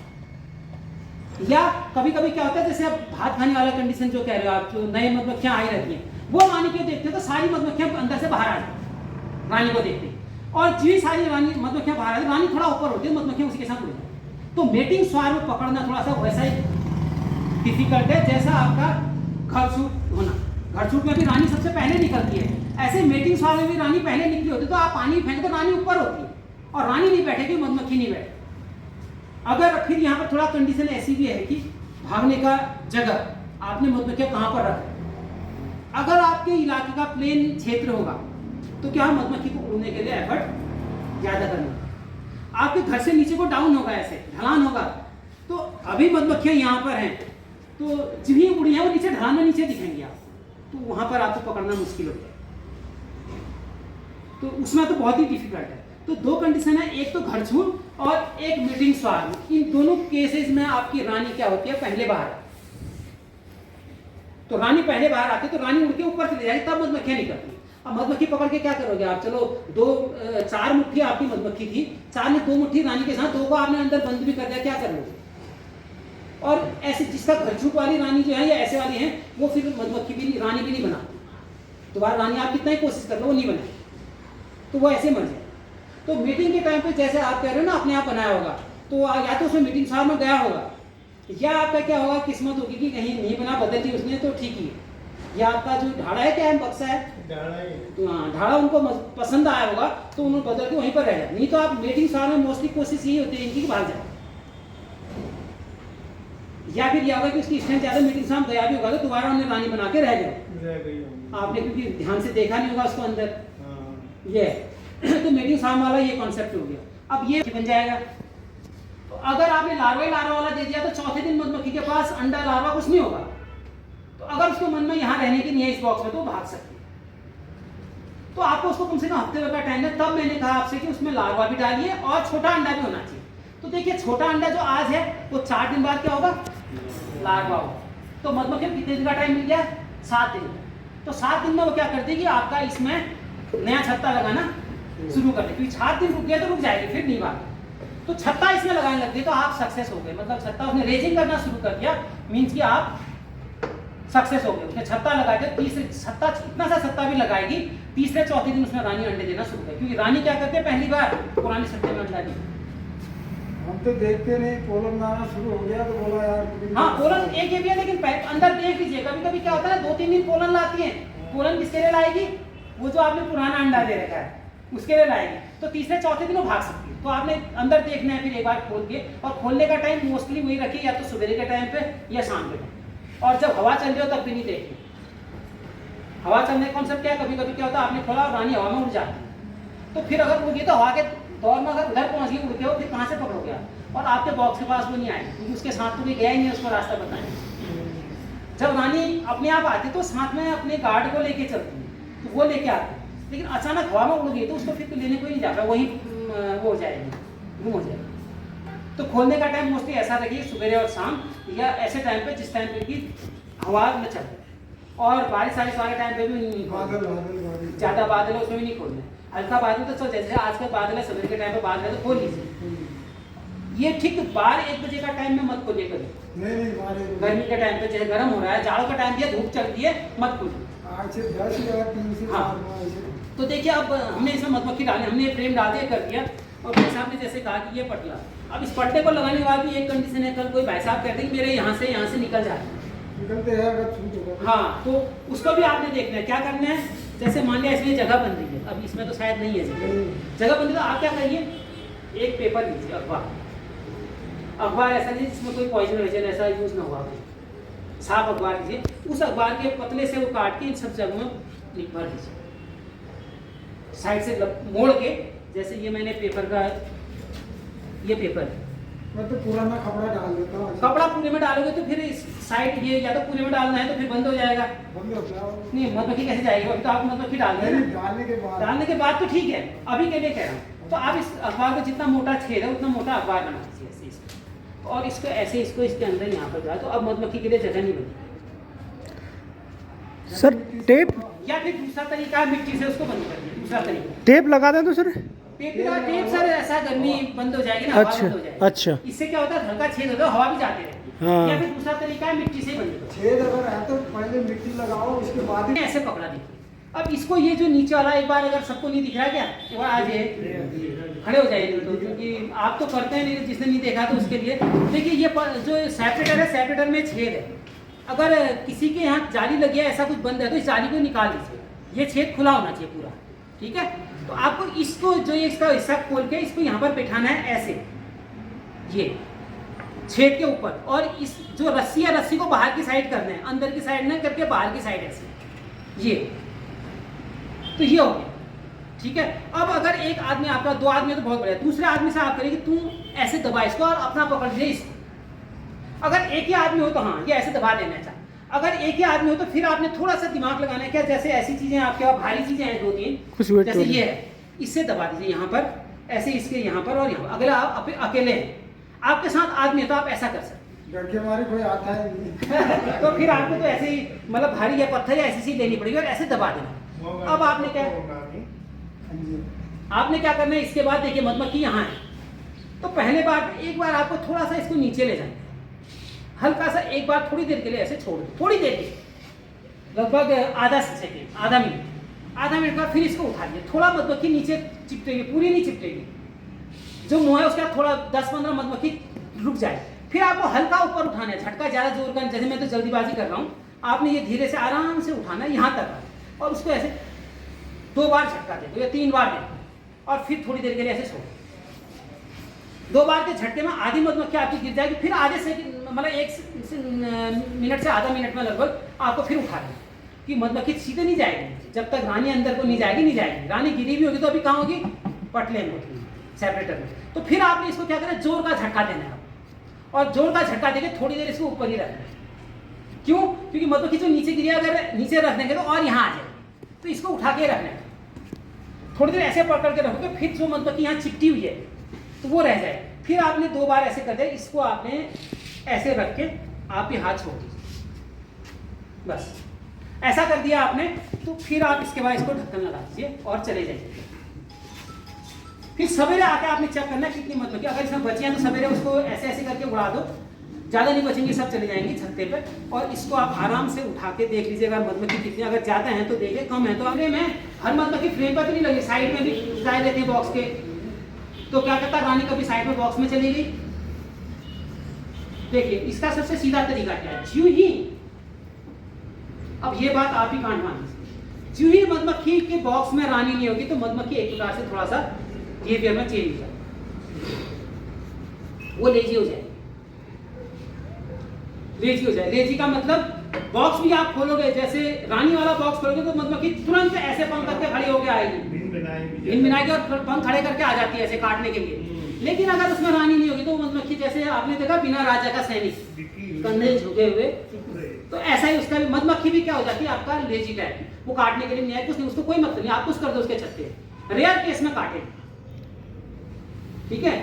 या कभी कभी क्या होता है, जैसे अब भात खाने वाला कंडीशन जो कह रहे हो आप, जो नए मधुमक्खियां आई रहती हैं, वो रानी को देखते हैं तो सारी मधुमक्खियां अंदर से बाहर आ जाती रानी को देखते, और जी सारी रानी मधुमक्खियां बाहर आ, रानी थोड़ा ऊपर होती है, मधुमक्खियां उसी के साथ उड़ती है। तो मेटिंग स्वार में पकड़ना थोड़ा सा वैसा ही डिफिकल्ट है जैसा आपका घरसूट होना। घरसूट में भी रानी सबसे पहले निकलती है, ऐसे मेटिंग स्वार में भी रानी पहले निकली होती है, तो आप पानी फेंक तो रानी ऊपर होती है और रानी नहीं बैठेगी, मधुमक्खी नहीं बैठेगी। अगर फिर यहाँ पर थोड़ा कंडीशन ऐसी भी है कि भागने का जगह आपने मधुमक्खियां कहाँ पर रखा, अगर आपके इलाके का प्लेन क्षेत्र होगा तो क्या मधुमक्खी को उड़ने के लिए एफर्ट ज्यादा करना। आपके घर से नीचे को डाउन होगा, ऐसे ढलान होगा, तो अभी मधुमक्खियां यहाँ पर हैं, तो जिन्हीं उड़ी हैं वो नीचे ढलान में नीचे दिखेंगी आप, तो वहां पर आपको पकड़ना मुश्किल हो जाए, तो उसमें तो बहुत ही डिफिकल्ट है। तो 2 कंडीशन है, एक तो घरछूट और एक मेटिंग स्वार। इन दोनों केसेस में आपकी रानी क्या होती है, पहले बाहर। तो रानी पहले बाहर आती है, तो रानी उड़ के ऊपर चली जाएगी, तब मधुमक्खियां निकलती। अब मधुमक्खी पकड़ के क्या करोगे आप, चलो 4 मुट्ठी आपकी मधुमक्खी थी, 4 ने 2 मुट्ठी रानी के साथ, 2 को आपने अंदर बंद भी कर दिया, क्या कर लोगे। और ऐसे जिसका घरछूट वाली रानी जो है या ऐसे वाली है, वो फिर मधुमक्खी भी रानी भी नहीं बनाती, दोबारा रानी आप कितना ही कोशिश कर लो वो नहीं बने, तो वो ऐसे मर जाए। तो मीटिंग के टाइम पे जैसे आप कह रहे हो ना अपने आप बनाया होगा, तो या तो उसमें मीटिंग सार में गया होगा, या आपका क्या होगा, किस्मत होगी कि कहीं नहीं बना, बदल दी उसने, तो ठीक ही है। या आपका जो ढाड़ा है, क्या है, बक्सा है, तो हाँ ढाड़ा उनको पसंद आया होगा, तो उन्होंने बदल के वहीं पर रह जाए। नहीं तो आप मीटिंग सार में मोस्टली कोशिश यही होती है इनकी भाग जाए, या फिर यह होगा कि उसकी स्ट्रेंथ ज्यादा, मीटिंग सार गया भी होगा तो दोबारा उन्हें रानी बना के रह गए, आपने क्योंकि ध्यान से देखा नहीं होगा उसको अंदर। ये तो मीटिंग साम वाला ये कॉन्सेप्ट हो गया। अब ये बन जाएगा, तो अगर आपने लार्वा वाला दे दिया, तो चौथे दिन मधुमक्खी के पास अंडा लार्वा कुछ नहीं होगा, तो अगर उसके मन में यहाँ रहने की नहीं है इस बॉक्स में, तो भाग सकती है। तो आपको उसको कम से कम हफ्ते भर का टाइम है। तब मैंने कहा आपसे कि उसमें लार्वा भी डालिए और छोटा अंडा भी होना चाहिए। तो देखिए छोटा अंडा जो आज है वो 4 दिन बाद क्या होगा, लार्वा होगा। तो मधुमक्खी को कितने दिन का टाइम मिल गया, 7 दिन। तो 7 दिन में वो क्या कर देगी, आपका इसमें नया छत्ता लगाना शुरू कर दे, क्योंकि 7 दिन रुक गया तो रुक जाएगी, फिर नहीं भाग। तो छत्ता इसमें लगाने लग गए तो आप सक्सेस हो गए, मतलब छत्ता उसने रेजिंग करना शुरू कर दिया, मीन्स कि आप सक्सेस हो गए। उसने छत्ता लगा दिया, तीसरे छत्ता इतना सा छत्ता भी लगाएगी, तीसरे चौथे दिन उसमें रानी अंडे देना शुरू कर, क्योंकि रानी क्या करते हैं पहली बार पुराने छत्ते में अंडा दी। हम तो देखते नहीं, पोलन आना शुरू हो गया तो बोला यार। हाँ पोलन एक ये भी है, लेकिन अंदर देख लीजिए, कभी कभी क्या होता है ना 2-3 दिन पोलन लाती है। पोलन किसके लिए लाएगी, वो जो आपने पुराना अंडा दे रखा है उसके लिए लाएगी। तो तीसरे चौथे दिन वो भाग सकती है। तो आपने अंदर देखना है फिर एक बार खोल के, और खोलने का टाइम मोस्टली वही रखिए, या तो सवेरे के टाइम पे या शाम के टाइम। और जब हवा चल रही हो तब भी नहीं देखिए। हवा चलने का कॉन्सेप्ट क्या है, कभी कभी क्या होता है आपने खोला और रानी हवा में उड़ जाती है, तो फिर अगर उड़ गई तो हवा के दौर में अगर उधर पहुंच गई उड़ के, हो फिर कहाँ से पकड़ोगे आप, और आपके बॉक्स के पास वो नहीं आएगी, क्योंकि उसके साथ तो कोई गया ही नहीं उसको रास्ता बताएं। जब रानी अपने आप आती तो साथ में अपने गार्ड को लेके चलती है, तो वो लेके आती है, लेकिन अचानक हवा में उड़ गई तो उसको फिर लेने कोई नहीं जाता, वही वो हो जाएगी, गुम हो जाएगी। तो खोलने का टाइम मोस्टली ऐसा रखिए सुबह और शाम, या ऐसे टाइम पे जिस टाइम पे कि हवा न चले, और बारिश वाले टाइम पे भी नहीं खोलना। ज़्यादा बादल है उसमें भी नहीं खोलना, हल्का बादल तो चल, जैसे आज का बादल है सवेरे के टाइम पे बादल है तो खोल लीजिए। ये ठीक 12-1 बजे का टाइम में मत खोलिए कभी, गर्मी के टाइम पे, जैसे गर्म हो रहा है, जाड़ों का टाइम दिया, धूप चलती है, मत खोलिए। हाँ तो देखिए अब हमने इसमें मधुमक्खी डाली, हमने फ्रेम डाल दिया कर दिया, और भाई साहब ने जैसे कहा कि ये पटला, अब इस पट्टे को लगाने के बाद भी एक कंडीशन है, कल कोई भाई साहब कहते हैं कि मेरे यहाँ से निकल जाए, निकलते हैं अगर छूट। हाँ तो उसको भी आपने देखना है, क्या करना है, जैसे मान लिया इसमें जगह बन रही है, अब इसमें तो शायद नहीं है जगह बन रही, तो आप क्या करिए, एक पेपर लीजिए, अखबार ऐसा लीजिए जिसमें कोई पॉइजन वेजन ऐसा यूज ना हुआ, साफ अखबार लीजिए, उस अखबार के पतले से वो काट के इन सब जगहों में भर दीजिए, साइड से मोड़ के, जैसे ये मैंने पेपर का, ये पेपर है, मैं तो पुराना कपड़ा डाल देता हूँ। कपड़ा पूरे में डालोगे तो फिर इस साइड ये या तो पूरे में डालना है तो फिर बंद हो जाएगा, बंद हो गया। नहीं मधुमक्खी कैसे जाएगी, अभी तो आप मधुमक्खी डाल दें ना, डालने के बाद तो ठीक है, अभी के लिए कह रहा हूँ। तो आप इस अखबार को जितना मोटा छेद है उतना मोटा अखबार बना दीजिए ऐसे इसको, और इसको ऐसे इसको इसके अंदर यहाँ पर जाए, तो अब मधुमक्खी के लिए जगह नहीं बनी। सर टेप, या फिर दूसरा तरीका मिट्टी से उसको बंद कर दिए, दूसरा तरीका टेप लगा दें तो सर, टेप सर ऐसा गर्मी बंद हो जाएगी ना, हवा बंद हो जाएगी। अच्छा, इससे क्या होता है हल्का छेद होता है, हवा भी जाती रहती है। हाँ। या फिर दूसरा तरीका है मिट्टी से बंद करो, छेद अगर है तो पहले मिट्टी लगाओ, उसके बाद ही ऐसे पकड़ा देखिए। अब इसको ये जो नीचे वाला एक बार अगर सबको नहीं दिख रहा क्या, एक बार आज ये खड़े हो जाएंगे, तो क्योंकि आप तो करते हैं नहीं, जिसने नहीं देखा तो उसके लिए देखिए, ये जो सेपरेटर है, सेपरेटर में छेद है, अगर किसी के यहाँ जाली लगी है ऐसा कुछ बंद है तो इस जाली को निकाल दीजिए, ये छेद खुला होना चाहिए पूरा, ठीक है। तो आपको इसको जो ये इसका हिस्सा खोल के इसको यहाँ पर बैठाना है ऐसे, ये छेद के ऊपर, और इस जो रस्सी है रस्सी को बाहर की साइड करना है, अंदर की साइड नहीं करके बाहर की साइड ऐसे, ये तो ये हो गया, ठीक है। अब अगर एक आदमी आपका, 2 आदमी तो बहुत बढ़िया, दूसरे आदमी से आप करेंगे तू ऐसे दबा इसको और अपना पकड़ दे इसको। अगर एक ही आदमी हो तो हाँ ये ऐसे दबा देना चाहिए, अगर एक ही आदमी हो तो फिर आपने थोड़ा सा दिमाग लगाना है, क्या जैसे ऐसी चीजें आपके पास भारी चीजें हैं 2-3, जैसे ये है, इससे दबा दीजिए यहाँ पर ऐसे, इसके यहाँ पर और यहाँ पर। अगर आप अकेले हैं, आपके साथ आदमी है तो आप ऐसा कर सकते, डर के हमारे कोई आता है नहीं। तो फिर आपको तो ऐसे ही मतलब भारी या पत्थर या ऐसी चीज लेनी पड़ेगी और ऐसे दबा देना। अब आपने क्या करना है, इसके बाद देखिए मधुमक्खी यहाँ है, तो पहले बार एक बार आपको थोड़ा सा इसको नीचे ले जाना है, हल्का सा एक बार थोड़ी देर के लिए ऐसे छोड़ दो, थोड़ी देर के, लगभग आधा सेकेंड, आधा मिनट बाद फिर इसको उठा लिया, थोड़ा मधुमक्खी नीचे चिपटेगी, पूरी नहीं चिपटेगी, जो मुँह है उसका थोड़ा 10-15 मधुमक्खी रुक जाए, फिर आपको हल्का ऊपर उठाना है, झटका ज़्यादा जोर का, जैसे मैं तो जल्दीबाजी कर रहा हूँ, आपने ये धीरे से आराम से उठाना है यहाँ तक, और उसको ऐसे 2 बार झटका दे दो या 3 बार दे दो, और फिर थोड़ी देर के लिए ऐसे छोड़। 2 बार के झटके में आधी मधुमक्खी आपकी गिर जाएगी, फिर आधे से मतलब 1 मिनट से आधा मिनट में लगभग आपको फिर उठा दें, कि मधुमक्खी सीधे नहीं जाएगी, जब तक रानी अंदर को नहीं जाएगी। रानी गिरी भी होगी तो अभी कहाँ होगी, पटले में होगी, सेपरेटर में। तो फिर आपने इसको क्या करना है, जोर का झटका देना है, और जोर का झटका देके थोड़ी देर इसको ऊपर ही रखना है। क्यों? क्योंकि मधुमक्खी जो नीचे गिरी, अगर नीचे रख देंगे तो और यहाँ आ जाएगी, तो इसको उठा के रखना है। थोड़ी देर ऐसे पकड़ के रखोगे, फिर जो मधुमक्खी यहाँ चिपटी हुई है तो वो रह जाए। फिर आपने 2 बार ऐसे कर दिया, इसको आपने ऐसे रख के आप ये हाथ छोड़ दीजिए, बस ऐसा कर दिया आपने। तो फिर आप इसके बाद इसको ढक्कन लगा दीजिए और चले जाइए। फिर सवेरे आके आपने चेक करना कितनी मधुमक्खी, अगर इसमें बची हैं तो सवेरे उसको ऐसे ऐसे करके उड़ा दो, ज़्यादा नहीं बचेंगी, सब चले जाएंगी छत्ते पे। और इसको आप आराम से उठा के देख लीजिए अगर मधुमक्खी कितनी, अगर ज़्यादा है तो देखिए, कम है तो अरे मैं हर मधुमक्खी फ्रेम पर तो नहीं लगी, साइड में भी लगाए देते हैं बॉक्स के, तो क्या कहता रानी कभी साइड में बॉक्स में चली गई। देखिए इसका सबसे सीधा तरीका क्या है, ज्यों ही, अब ये बात आप ही कांड मान लीजिए, ज्यों ही मधुमक्खी के बॉक्स में रानी नहीं होगी तो मधुमक्खी एक प्रकार से थोड़ा सा बिहेवियर में चेंज हो जाए, वो लेजी हो जाए। लेजी हो जाए, लेजी का मतलब बॉक्स भी आप खोलोगे, जैसे रानी वाला बॉक्स खोलोगे तो मधुमक्खी तुरंत ऐसे पंख करके खड़ी होके आएगी, भिन भिनाएगी और पंख खड़े करके आ जाती है ऐसे काटने के लिए। लेकिन अगर उसमें रानी नहीं होगी तो मधुमक्खी जैसे आपने देखा बिना राजा का सैनिक, कंधे झुके हुए, तो ऐसा ही उसका भी, मधुमक्खी भी क्या हो जाती है आपका लेजी टाइप, वो काटने के लिए नहीं है, कुछ नहीं, उसको कोई मतलब नहीं, आप कुछ कर दो उसके छत्ते, रेयर केस में काटे, ठीक है।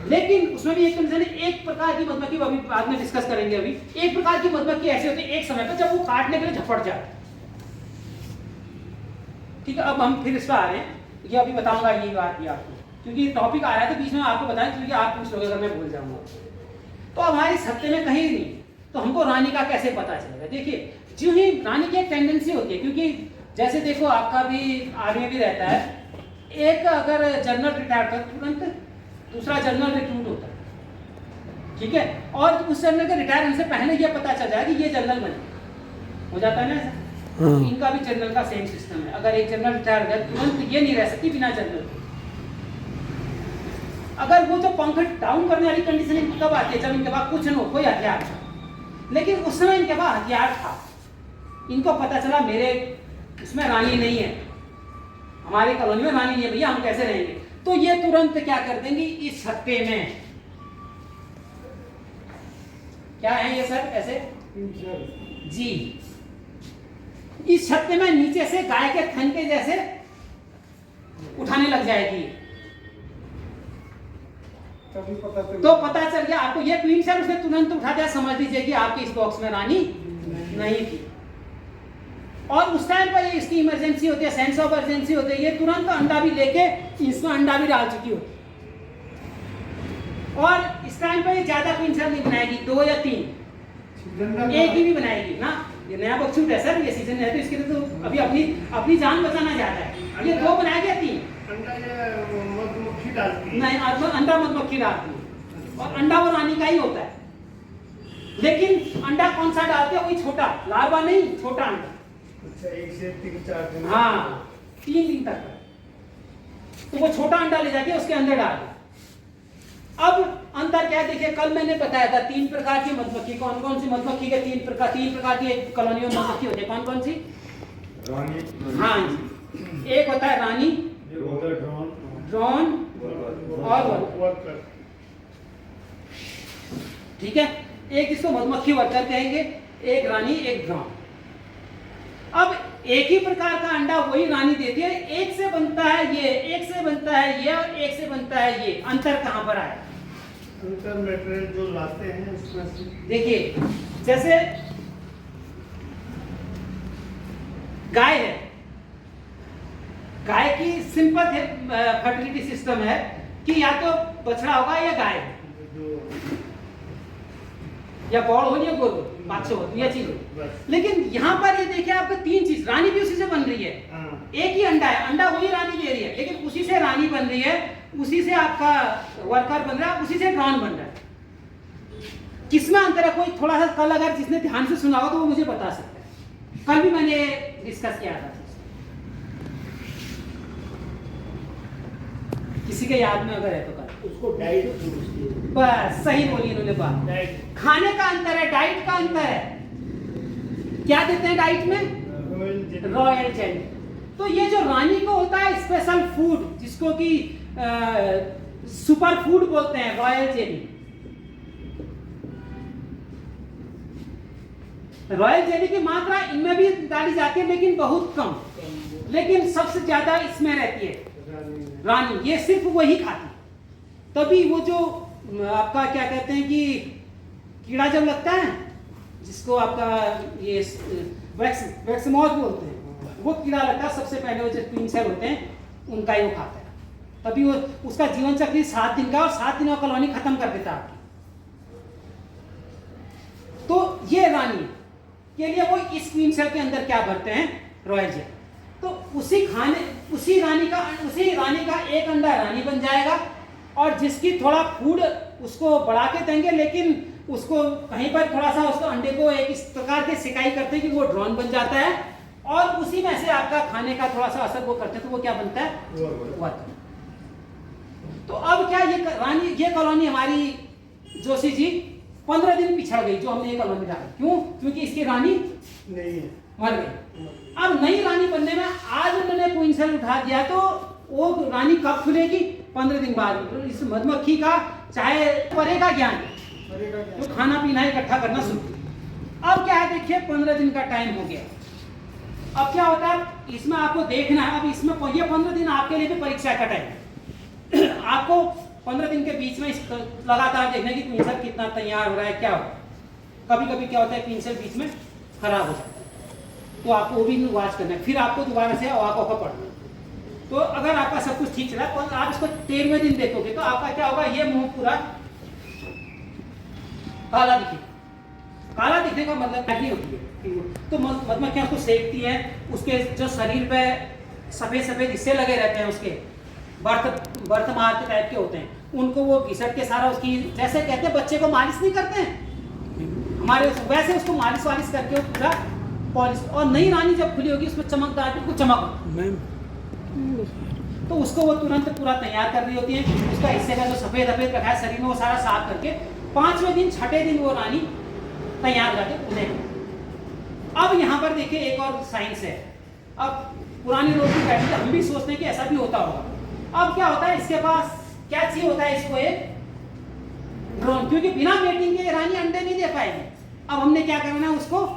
लेकिन उसमें भी एक कंडीशन है, एक प्रकार की मधुमक्खी, अभी बाद में डिस्कस करेंगे, अभी एक प्रकार की मधुमक्खी ऐसी होती है एक समय पर जब वो काटने के लिए झपट जाए, ठीक है। अब हम फिर इस पर आ रहे हैं, ये अभी बताऊंगा ये बात भी आपको, क्योंकि टॉपिक आ रहा है तो बीच में आपको बताएं, क्योंकि आप पूछ लोगे अगर मैं भूल जाऊंगा। तो हमारे छत्ते में कहीं नहीं, तो हमको रानी का कैसे पता चलेगा। देखिए जो ही रानी की एक टेंडेंसी होती है, क्योंकि जैसे देखो आपका भी आर्मी भी रहता है, एक अगर जनरल रिटायर कर तुरंत दूसरा जनरल रिक्रूट होता है, ठीक है, और उस जनरल के रिटायर होने से पहले ये पता चल जाए कि ये जनरल बने, हो जाता है ना ऐसा। इनका भी जनरल का सेम सिस्टम है, अगर एक जनरल रिटायर हो जाए तुरंत ये नहीं रह सकती बिना जनरल के। अगर वो जो पंख डाउन करने वाली कंडीशन इनकी कब आती है, जब इनके पास कुछ न हो, कोई हथियार था, लेकिन उस समय इनके पास हथियार था, इनको पता चला मेरे इसमें रानी नहीं है, हमारी कॉलोनी में रानी नहीं है भैया, हम कैसे रहेंगे, तो ये तुरंत क्या कर देंगी, इस छत्ते में क्या है ये सर ऐसे जी, इस छत्ते में नीचे से गाय के थन के जैसे उठाने लग जाएगी। तो पता चल गया आपको, ये क्वीन सर उसने तुरंत उठा दिया, समझ लीजिए कि आपके इस बॉक्स में रानी नहीं थी। और उस टाइम पर ये इसकी इमरजेंसी होती है, सेंस ऑफ अर्जेंसी होती है, ये तुरंत अंडा भी लेके इसमें अंडा भी डाल चुकी होती है। और इस टाइम पर ये ज्यादा क्वीन सर नहीं बनाएगी, 2 या 3, एक ही भी बनाएगी ना, ये नया बक्सूट है सर, ये सीजन है तो इसके लिए तो अभी अपनी जान बचाना चाहता है, ये 2 बनाएगी या 3 नहीं, अंडा मधुमक्खी डालती है, और अंडा वो रानी का ही होता है, लेकिन अंडा कौन सा डालते हैं, वही छोटा, लार्वा नहीं, छोटा अंडा। अच्छा, 1 से 3-4 दिन, हाँ 3 दिन तक, तो वो छोटा अंडा ले जाके उसके अंदर डाल दो। अब अंतर क्या है, देखिए कल मैंने बताया था 3 प्रकार की मधुमक्खी, कौन कौन सी मधुमक्खी के 3 प्रकार की एक कॉलोनी में मधुमक्खी होती है, कौन कौन सी, रानी, हाँ जी, एक होता है रानी, ड्रोन और वर्कर, ठीक है, एक इसको मधुमक्खी वर्कर कहेंगे, एक रानी एक ड्रोन। अब एक ही प्रकार का अंडा वही रानी देती है, एक से बनता है ये, एक से बनता है ये, और एक से बनता है ये, अंतर कहां पर आया, अंतर मटेरियल जो लाते हैं उसमें से। देखिए जैसे गाय है, गाय की सिंपल फर्टिलिटी सिस्टम है कि या तो बछड़ा होगा या गाय, या बौड़ हो या गोद बादशाह हो, यह चीज हो। लेकिन यहाँ पर ये देखिए आपको 3 चीज, रानी भी उसी से बन रही है, एक ही अंडा है, अंडा वही रानी दे रही है, लेकिन उसी से रानी बन रही है, उसी से आपका वर्कर बन रहा है, उसी से ड्रोन बन रहा है। किसमें अंतर है, कोई थोड़ा सा कल अगर जिसने ध्यान से सुना हो तो वो मुझे बता सकता है, कल भी मैंने डिस्कस किया था, किसी के याद में अगर है तो कल। उसको डाइट पूछती है, बस सही बोली इन्होंने बात, डाइट, खाने का अंतर है, डाइट का अंतर है, क्या देते हैं डाइट में, रॉयल जेली। तो ये जो रानी को होता है स्पेशल फूड, जिसको कि सुपर फूड बोलते हैं, रॉयल जेली, रॉयल जेली की मात्रा इनमें भी डाली जाती है लेकिन बहुत कम, लेकिन सबसे ज्यादा इसमें रहती है रानी, ये सिर्फ वही खाती। तभी वो जो आपका क्या कहते हैं कि कीड़ा जब लगता है, जिसको आपका ये वैक्स मॉथ बोलते हैं, वो कीड़ा लगता है सबसे पहले, वो जो क्वीन सेल होते हैं उनका ही वो खाता है। तभी वो उसका जीवन चक्र 7 दिन का, और 7 दिनों का कॉलोनी खत्म कर देता है। तो ये रानी के लिए वो इस क्वीन सेल के अंदर क्या भरते हैं, रॉयल जेल। तो उसी रानी का एक अंडा रानी बन जाएगा, और जिसकी थोड़ा फूड उसको बढ़ा के देंगे, लेकिन उसको कहीं पर थोड़ा सा उसको अंडे को एक इस प्रकार के सिकाई करते हैं कि वो ड्रोन बन जाता है, और उसी में से आपका खाने का थोड़ा सा असर वो करते हैं, तो वो क्या बनता है, वध। तो अब क्या ये कॉलोनी हमारी जोशी जी 15 दिन पिछड़ गई, जो हमने ये कॉलोनी डाली। क्यों? क्योंकि इसकी रानी नहीं है, मर गई। अब नई रानी बनने में आज उन्होंने क्वीन सेल उठा दिया, तो वो रानी कब खुलेगी, 15 दिन बाद। इस मधुमक्खी का चाहे परेगा ज्ञान, तो खाना पीना इकट्ठा करना शुरू। अब क्या है, देखिए 15 दिन का टाइम हो गया। अब क्या होता है, इसमें आपको देखना है, अब इसमें ये 15 दिन आपके लिए भी परीक्षा का टाइम है। आपको 15 दिन के बीच में लगातार देखना कि क्वीन सेल कितना तैयार हो रहा है, क्या हो। कभी कभी क्या होता है, क्वीन सेल बीच में खराब हो जाता है, तो आपको वो भी वॉच करना है। फिर आपको दोबारा से वाक पढ़ना है। तो अगर आपका सब कुछ ठीक चला, तो आप इसको 13वें दिन देखोगे तो आपका क्या होगा, ये मुंह पूरा काला दिखेगा। काला दिखने का मतलब क्या होती है, तो मधुमक्खियां उसको सेकती हैं, उसके जो शरीर पे सफेद सफेद हिस्से लगे रहते हैं, उसके बर्थ मार्क टाइप के होते हैं, उनको वो घिसट के सारा उसकी, जैसे कहते हैं बच्चे को मालिश नहीं करते हैं हमारे, वैसे उसको मालिश वालिश करके वो पूरा पॉलिश। और नई रानी जब खुली होगी उसमें चमकदार बिल्कुल चमक, तो उसको वो तुरंत पूरा तैयार कर रही होती है। उसका हिस्से का जो सफेद सफेद रखा है शरीर में, वो सारा साफ करके 5वें दिन 6ठे दिन वो रानी तैयार करके उन्हें। अब यहाँ पर देखिए एक और साइंस है। अब पुरानी लोग भी कहते हैं, हम भी सोचते हैं कि ऐसा भी होता होगा। अब क्या होता है, इसके पास क्या चाहिए होता है, इसको एक ड्रोन, क्योंकि बिना मेटिंग के रानी अंडे नहीं दे पाएगी। अब हमने क्या करना है, उसको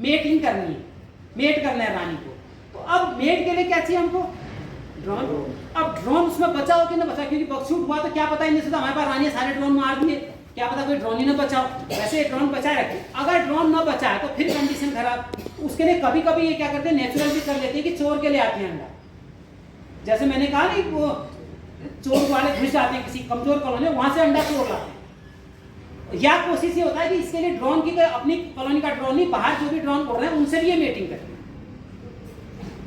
मेटिंग करनी है, मेट करना है रानी को। तो अब मेट के लिए क्या चाहिए हमको, ड्रोन। अब ड्रोन उसमें बचा हो कि ना बचा, क्योंकि बक्सूट हुआ तो क्या पता ही नहीं सोचा हमारे पास रानी सारे ड्रोन मार दिए, क्या पता कोई ड्रोन ही ना बचाओ। वैसे ड्रोन बचाए रखे, अगर ड्रोन ना बचा है तो फिर कंडीशन खराब। उसके लिए कभी कभी ये क्या करते हैं, नेचुरल भी कर लेते हैं कि चोर के लिए आते हैं अंडा। जैसे मैंने कहा नहीं, वो चोर वाले घुस जाते हैं किसी कमजोर कॉलोनी, वहां से अंडा चोर लाते हैं। या कोशिश ये होता है कि इसके लिए ड्रोन की अपनी कॉलोनी का ड्रोन नहीं, बाहर जो भी ड्रोन उड़ रहे हैं उनसे भी ये मीटिंग करते हैं।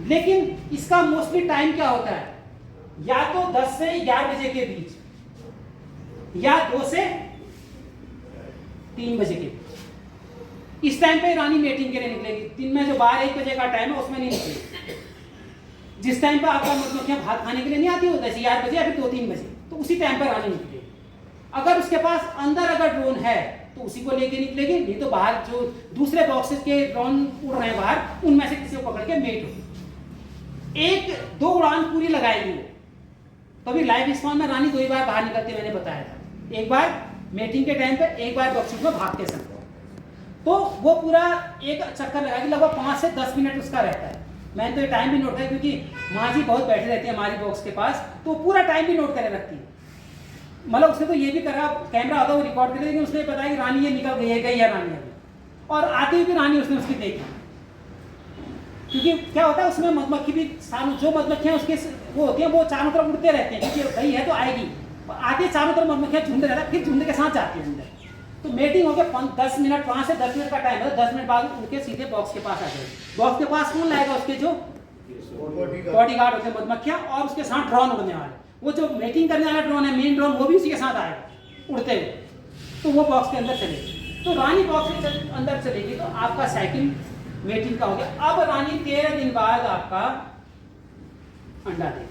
लेकिन इसका मोस्टली टाइम क्या होता है, या तो 10 से 11 बजे के बीच, या 2 से 3 बजे के बीच। इस टाइम पे रानी मीटिंग के लिए निकलेगी। दिन में जो 12-1 बजे का टाइम है उसमें नहीं निकलेगी। जिस टाइम पे आपका मधुमक्खियां भात खाने के लिए नहीं आती हो, जैसे 11 बजे या फिर 2-3 बजे, तो उसी टाइम पर रानी निकलेगी। अगर उसके पास अंदर अगर ड्रोन है तो उसी को लेके निकलेगी, नहीं तो बाहर जो दूसरे बॉक्सेस के ड्रोन उड़ रहे हैं बाहर, उनमें से किसी को पकड़ के मेट होगी। 1-2 उड़ान पूरी लगाएगी वो। तभी लाइव स्पॉन में रानी 2 ही बार बाहर निकलती, मैंने बताया था। एक बार मेटिंग के टाइम पे, एक बार बॉक्सेस में भागते समय। तो वो पूरा एक चक्कर लगाएगी, लगभग 5 से 10 मिनट उसका रहता है। मैंने तो ये टाइम भी नोट किया, क्योंकि माँ जी बहुत बैठे रहती है हमारी बॉक्स के पास, तो पूरा टाइम भी नोट करे रखती है। मतलब उसने तो ये भी करा, कैमरा होता वो रिकॉर्ड करे, लेकिन उसने बताया कि रानी ये निकल गई है, गई है रानी अभी। और आती हुई भी रानी उसने उसकी देखी, क्योंकि क्या होता है उसमें मधुमक्खी भी, जो मधुमक्खियां उसके वो होती हैं वो चारों तरफ उड़ते रहते हैं, क्योंकि गई है तो आएगी। आती है चारों तरफ मधुमक्खियां झुंड रहता है, फिर झुंड के साथ जाती है अंदर। तो मेटिंग हो गया 10 मिनट, 5 से 10 मिनट का टाइम है। 10 मिनट बाद उनके सीधे बॉक्स के पास आ गए। बॉक्स के पास कौन लाएगा, उसके जो बॉडीगार्ड होते हैं मधुमक्खियां, और उसके साथ ड्रोन उड़ने वाले। वो जो मेटिंग करने वाला ड्रोन है, मेन ड्रोन, वो भी उसी के साथ आएगा उड़ते हुए। तो वो बॉक्स के अंदर चलेगी। तो रानी बॉक्स के अंदर चलेगी, तो आपका साइकिल मेटिंग का हो गया। अब रानी 13 दिन बाद आपका अंडा देगी,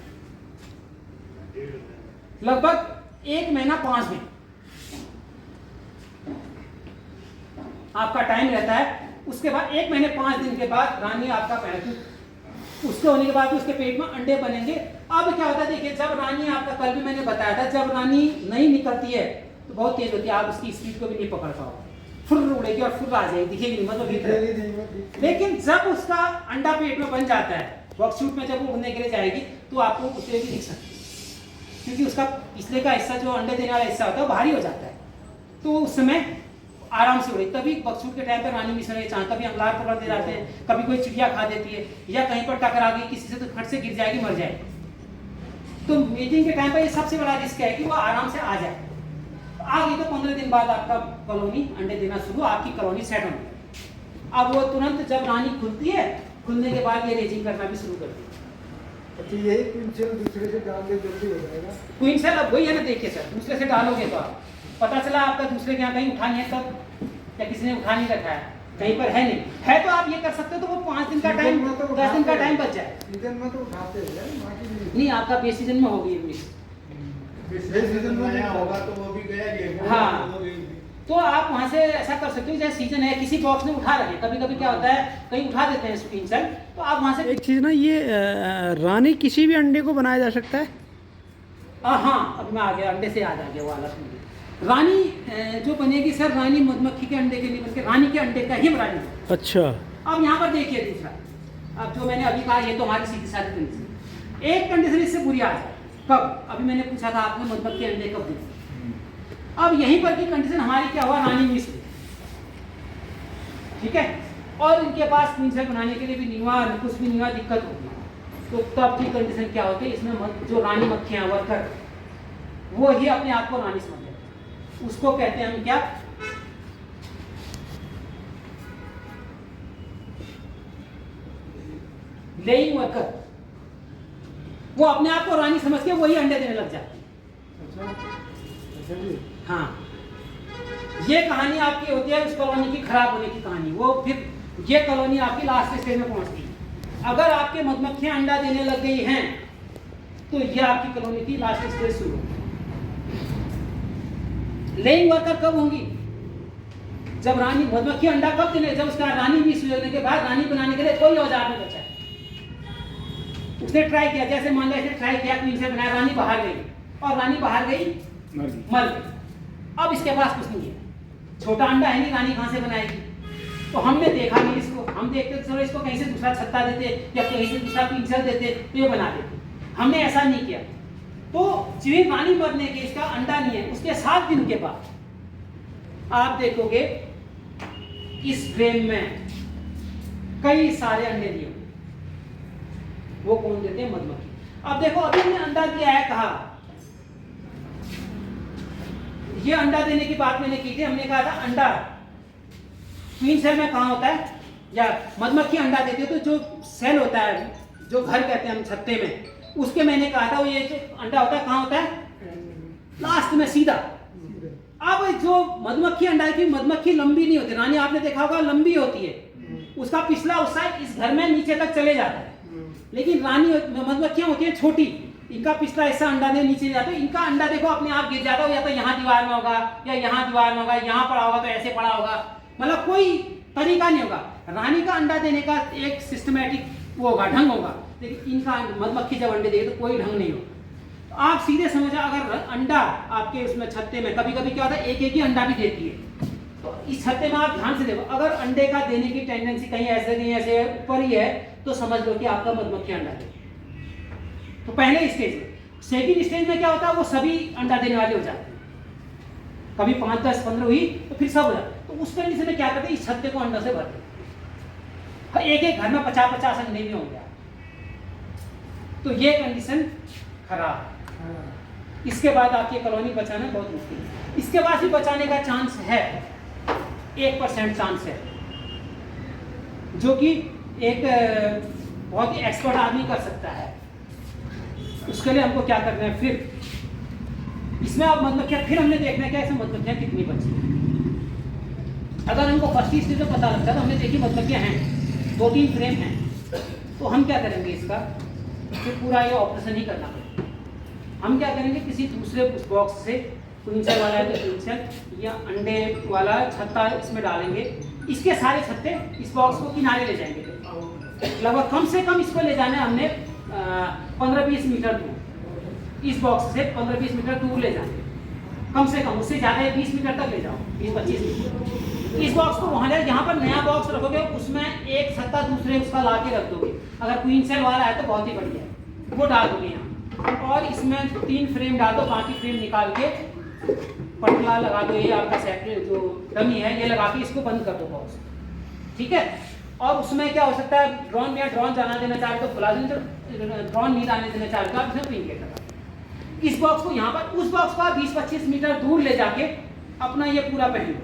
लगभग 1 महीना 5 दिन आपका टाइम रहता है। उसके बाद 1 महीने 5 दिन के बाद रानी आपका पैदा, उसके होने के बाद उसके पेट में अंडे बनेंगे। अब क्या होता है, देखिए जब रानी आपका, कल भी मैंने बताया था, जब रानी नहीं निकलती है तो बहुत तेज होती है, आप उसकी स्पीड को भी नहीं पकड़ पाओगे, फुर उड़ेगी और फुर आ जाएगी, दिखेगी नहीं, मतलब। लेकिन जब उसका अंडा पेट में बन जाता है वर्कशूट में जब वो उड़ने के लिए जाएगी तो आपको उतरे भी दिख सकती है, क्योंकि उसका पिछले का हिस्सा जो अंडे देने वाला हिस्सा होता है वो भारी हो जाता है, तो उस समय आराम से उड़े। तभी वर्कशूट के टाइम पर रानी मिस होने चाह, कभी अंगलार पकड़ दे जाते हैं, कभी कोई चिड़िया खा देती है, या कहीं पर टकरा गई किसी से तो फट से गिर जाएगी, मर जाएगी। तो मीटिंग के टाइम पर ये सबसे बड़ा रिस्क है कि वो आराम से आ जाए। आ गई तो 15 दिन बाद आपका कॉलोनी अंडे देना शुरू, आपकी कॉलोनी सेट होने लगती। अब वो तुरंत जब रानी खुलती है, खुलने के बाद ये रेजिंग करना भी शुरू करती है। अच्छा, यही क्वीन सेल दूसरे से डाल दे जल्दी हो जाएगा। क्वीन सेल अब वही है ना, देखिए सर, दूसरे से डालोगे तो आप पता चला आपका दूसरे के यहाँ कहीं उठा नहीं है तब, या किसी ने उठा नहीं रखा है, कहीं पर है नहीं है, तो आप ये कर सकते हो। तो वो 5 दिन का टाइम, 10 दिन का टाइम बच जाए। सीजन में तो उठाते हैं नहीं, आपका बे सीजन में होगी मिस। सीजन में नया होगा तो वो भी गया ये। हाँ, तो आप वहाँ से ऐसा कर सकते हो, जैसे सीजन है किसी बॉक्स में उठा रखे, कभी कभी क्या होता है कहीं उठा देते हैं स्क्रीन सेल, तो आप वहाँ से एक चीज़ ना, ये रानी किसी भी अंडे को बनाया जा सकता है। हाँ, अब मैं आ गया, अंडे से याद आ गया वो वाला सुन। रानी जो बनेगी सर, रानी मधुमक्खी के अंडे के नहीं बनती, रानी के अंडे का ही रानी। अच्छा, अब यहाँ पर देखिए दूसरा, अब जो मैंने अभी कहा ये तो हमारी सीधी साधी कंडीशन। एक कंडीशन इससे बुरी आ जाए, कब? अभी मैंने पूछा था आपने मधुमक्खी अंडे कब देती। अब यहीं पर की कंडीशन हमारी क्या हुआ, रानी मिस हुई, ठीक है, और इनके पास क्वीन सेल बनाने के लिए भी नहीं हुआ, कुछ भी नहीं हुआ, दिक्कत होगी। तो तब की कंडीशन क्या होती है, इसमें जो रानी मक्खियां वर्कर वो ही अपने आप को रानी समझ लेते हैं, उसको कहते हैं हम क्या, लेइंग वर्कर। वो अपने आप को रानी समझ के वही अंडे देने लग जाती है। अच्छा जी। हाँ, ये कहानी आपकी होती है उस कॉलोनी की खराब होने की कहानी। वो फिर ये कॉलोनी आपकी लास्ट स्टेज में पहुंचती है। अगर आपके मधुमक्खियां अंडा देने लग गई हैं तो ये आपकी कॉलोनी की लास्ट स्टेज शुरू होगी। लेइंग वर्कर कब होंगी, जब रानी मधुमक्खी अंडा कब देने, जब उसका रानी मिस होने के बाद रानी बनाने के लिए कोई औजार नहीं बचा है। उसने ट्राई किया, जैसे मान लिया ट्राई किया, क्वीन सेल बनाया, रानी बाहर गई, और रानी बाहर गई मर गई। अब इसके पास कुछ नहीं है, छोटा अंडा है नहीं, रानी कहां से बनाएगी। तो हमने देखा नहीं इसको, हम देखते चलो इसको कहीं से दूसरा छत्ता देते या कहीं से दूसरा क्वीन सेल देते तो ये बना देते, हमने ऐसा नहीं किया। तो चूहे रानी मरने के इसका अंडा नहीं है, उसके 7 दिन के बाद आप देखोगे इस फ्रेम में कई सारे अंडे दिए। वो कौन देते हैं, मधुमक्खी। अब देखो, अभी हमने अंडा दिया है, कहा ये अंडा देने की बात मैंने की थी, हमने कहा था अंडा क्वीन सेल में कहाँ होता है, या मधुमक्खी अंडा देती है तो जो सेल होता है, जो घर कहते हैं हम छत्ते में, उसके मैंने कहा था वो ये जो अंडा होता है कहाँ होता है, लास्ट में सीधा। अब जो मधुमक्खी अंडा है, मधुमक्खी लंबी नहीं होती, रानी आपने देखा होगा लंबी होती है, उसका पिछला हिस्सा इस घर में नीचे तक चले जाता है, लेकिन रानी मधुमक्खियां होती है छोटी, इनका पिछला हिस्सा अंडा दे नीचे जाता है, इनका अंडा देखो अपने आप गिर जाता है, या तो यहाँ दीवार में होगा या यहाँ दीवार में होगा, यहाँ पड़ा होगा तो ऐसे पड़ा होगा, मतलब कोई तरीका नहीं होगा। रानी का अंडा देने का एक सिस्टमेटिक वो होगा, ढंग होगा, लेकिन इनका मधुमक्खी जब अंडे देगी तो कोई ढंग नहीं होगा। तो आप सीधे समझो, अगर अंडा आपके उसमें छत्ते में कभी कभी क्या होता है एक ही अंडा भी देती है, तो इस छत्ते में आप ध्यान से देखो, अगर अंडे का देने की टेंडेंसी कहीं ऐसे नहीं ऐसे ऊपर ही है तो समझ लो कि आपका मधुमक्खी अंडा दे। तो पहले स्टेज में। सेकंड स्टेज में क्या होता है, वो सभी अंडा देने वाले हो जाते हैं, कभी 5, 10, 15 हुई तो फिर सब हो जाता है। तो उस कंडीशन में क्या करते हैं, इस छत्ते को अंडा से भर देते, एक एक घर में 50-50 अंडे भी होंगे। तो ये कंडीशन खराब है। इसके बाद आपकी कॉलोनी बचाना बहुत मुश्किल है। इसके बाद भी बचाने का चांस है, 1% चांस है, जो कि एक बहुत ही एक्सपर्ट आदमी कर सकता है। उसके लिए हमको क्या करना है, फिर इसमें आप मधुमक्खियां, फिर हमने देखना है कि इसमें मधुमक्खियां कितनी बची। अगर हमको फर्स्ट स्टेज में पता लगता है तो हमने देखी मधुमक्खियां हैं, 2-3 फ्रेम हैं, तो हम क्या करेंगे, इसका फिर पूरा ये ऑपरेशन ही करना पड़ेगा। हम क्या करेंगे, किसी दूसरे बॉक्स से क्वीन सेल वाला है तो क्वीन सेल या अंडे वाला छत्ता इसमें डालेंगे, इसके सारे छत्ते इस बॉक्स को किनारे ले जाएंगे, लगभग कम से कम इसको ले जाना है हमने 15-20 मीटर दूर, इस बॉक्स से 15-20 मीटर दूर ले जाएंगे, कम से कम, उससे ज़्यादा 20 मीटर तक ले जाओ, 20-25 मीटर। इस बॉक्स को वहाँ यहाँ पर नया बॉक्स रखोगे, उसमें एक छत्ता दूसरे उसका ला के रख दोगे। अगर क्वीन सेल वाला है तो बहुत ही बढ़िया है, वो डाल दोगे यहाँ। और इसमें 3 फ्रेम डाल दो, बाकी फ्रेम निकाल के पटला लगा दो। ये आपका सेट जो डमी है ये लगा के इसको बंद कर दो बॉक्स, ठीक है। और उसमें क्या हो सकता है, ड्रोन या ड्रोन जाना देना चाहे तो खुला देना, ड्रोन नहीं जाने देना चाहे तो आप इसमें पिन गेट लगा। इस बॉक्स को यहाँ पर, उस बॉक्स को आप 20-25 मीटर दूर ले जाके अपना ये पूरा पहन लो,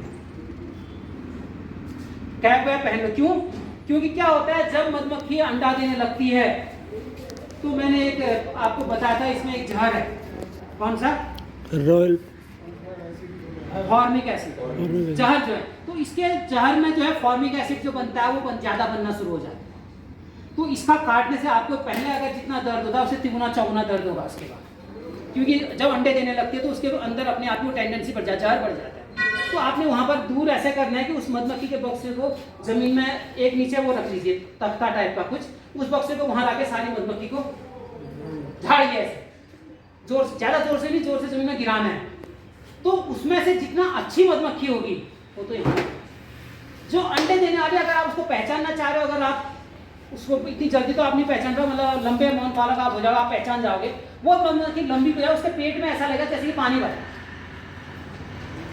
कैप वैप पहन लो। क्यों? क्योंकि क्या होता है जब मधुमक्खी अंडा देने लगती है, तो मैंने एक आपको बताया था इसमें एक जहर है, कौन सा, रॉयल फॉर्मिक एसिड जहर जो है, तो इसके जहर में जो है फॉर्मिक एसिड जो बनता है वो ज़्यादा बनना शुरू हो जाता है। तो इसका काटने से आपको पहले अगर जितना दर्द होता है उससे तिगुना चौगुना दर्द होगा उसके बाद, क्योंकि जब अंडे देने लगते हैं तो उसके अंदर अपने आप को टेंडेंसी बढ़ जाता है, जहर बढ़ जाता है। तो आपने वहाँ पर दूर ऐसे करना है कि उस मधुमक्खी के बक्से को जमीन में एक नीचे वो रख लीजिए, तख्ता टाइप का कुछ, उस बक्से को वहाँ लाके सारी मधुमक्खी को झाड़िए ऐसे, जोर से, ज़्यादा जोर से नहीं, जोर से जमीन में गिराना है। तो उसमें से जितना अच्छी मधुमक्खी होगी वो तो यहाँ जो अंडे देने वाले, अगर आप उसको पहचानना चाह रहे हो, अगर आप उसको इतनी जल्दी तो आप नहीं पहचान रहे हो, मतलब लंबे अमाउंट वाला आप हो जाओगे, आप पहचान जाओगे, वो मधुमक्खी लंबी हो जाए, उसके पेट में ऐसा लगेगा जैसे कि पानी भरा,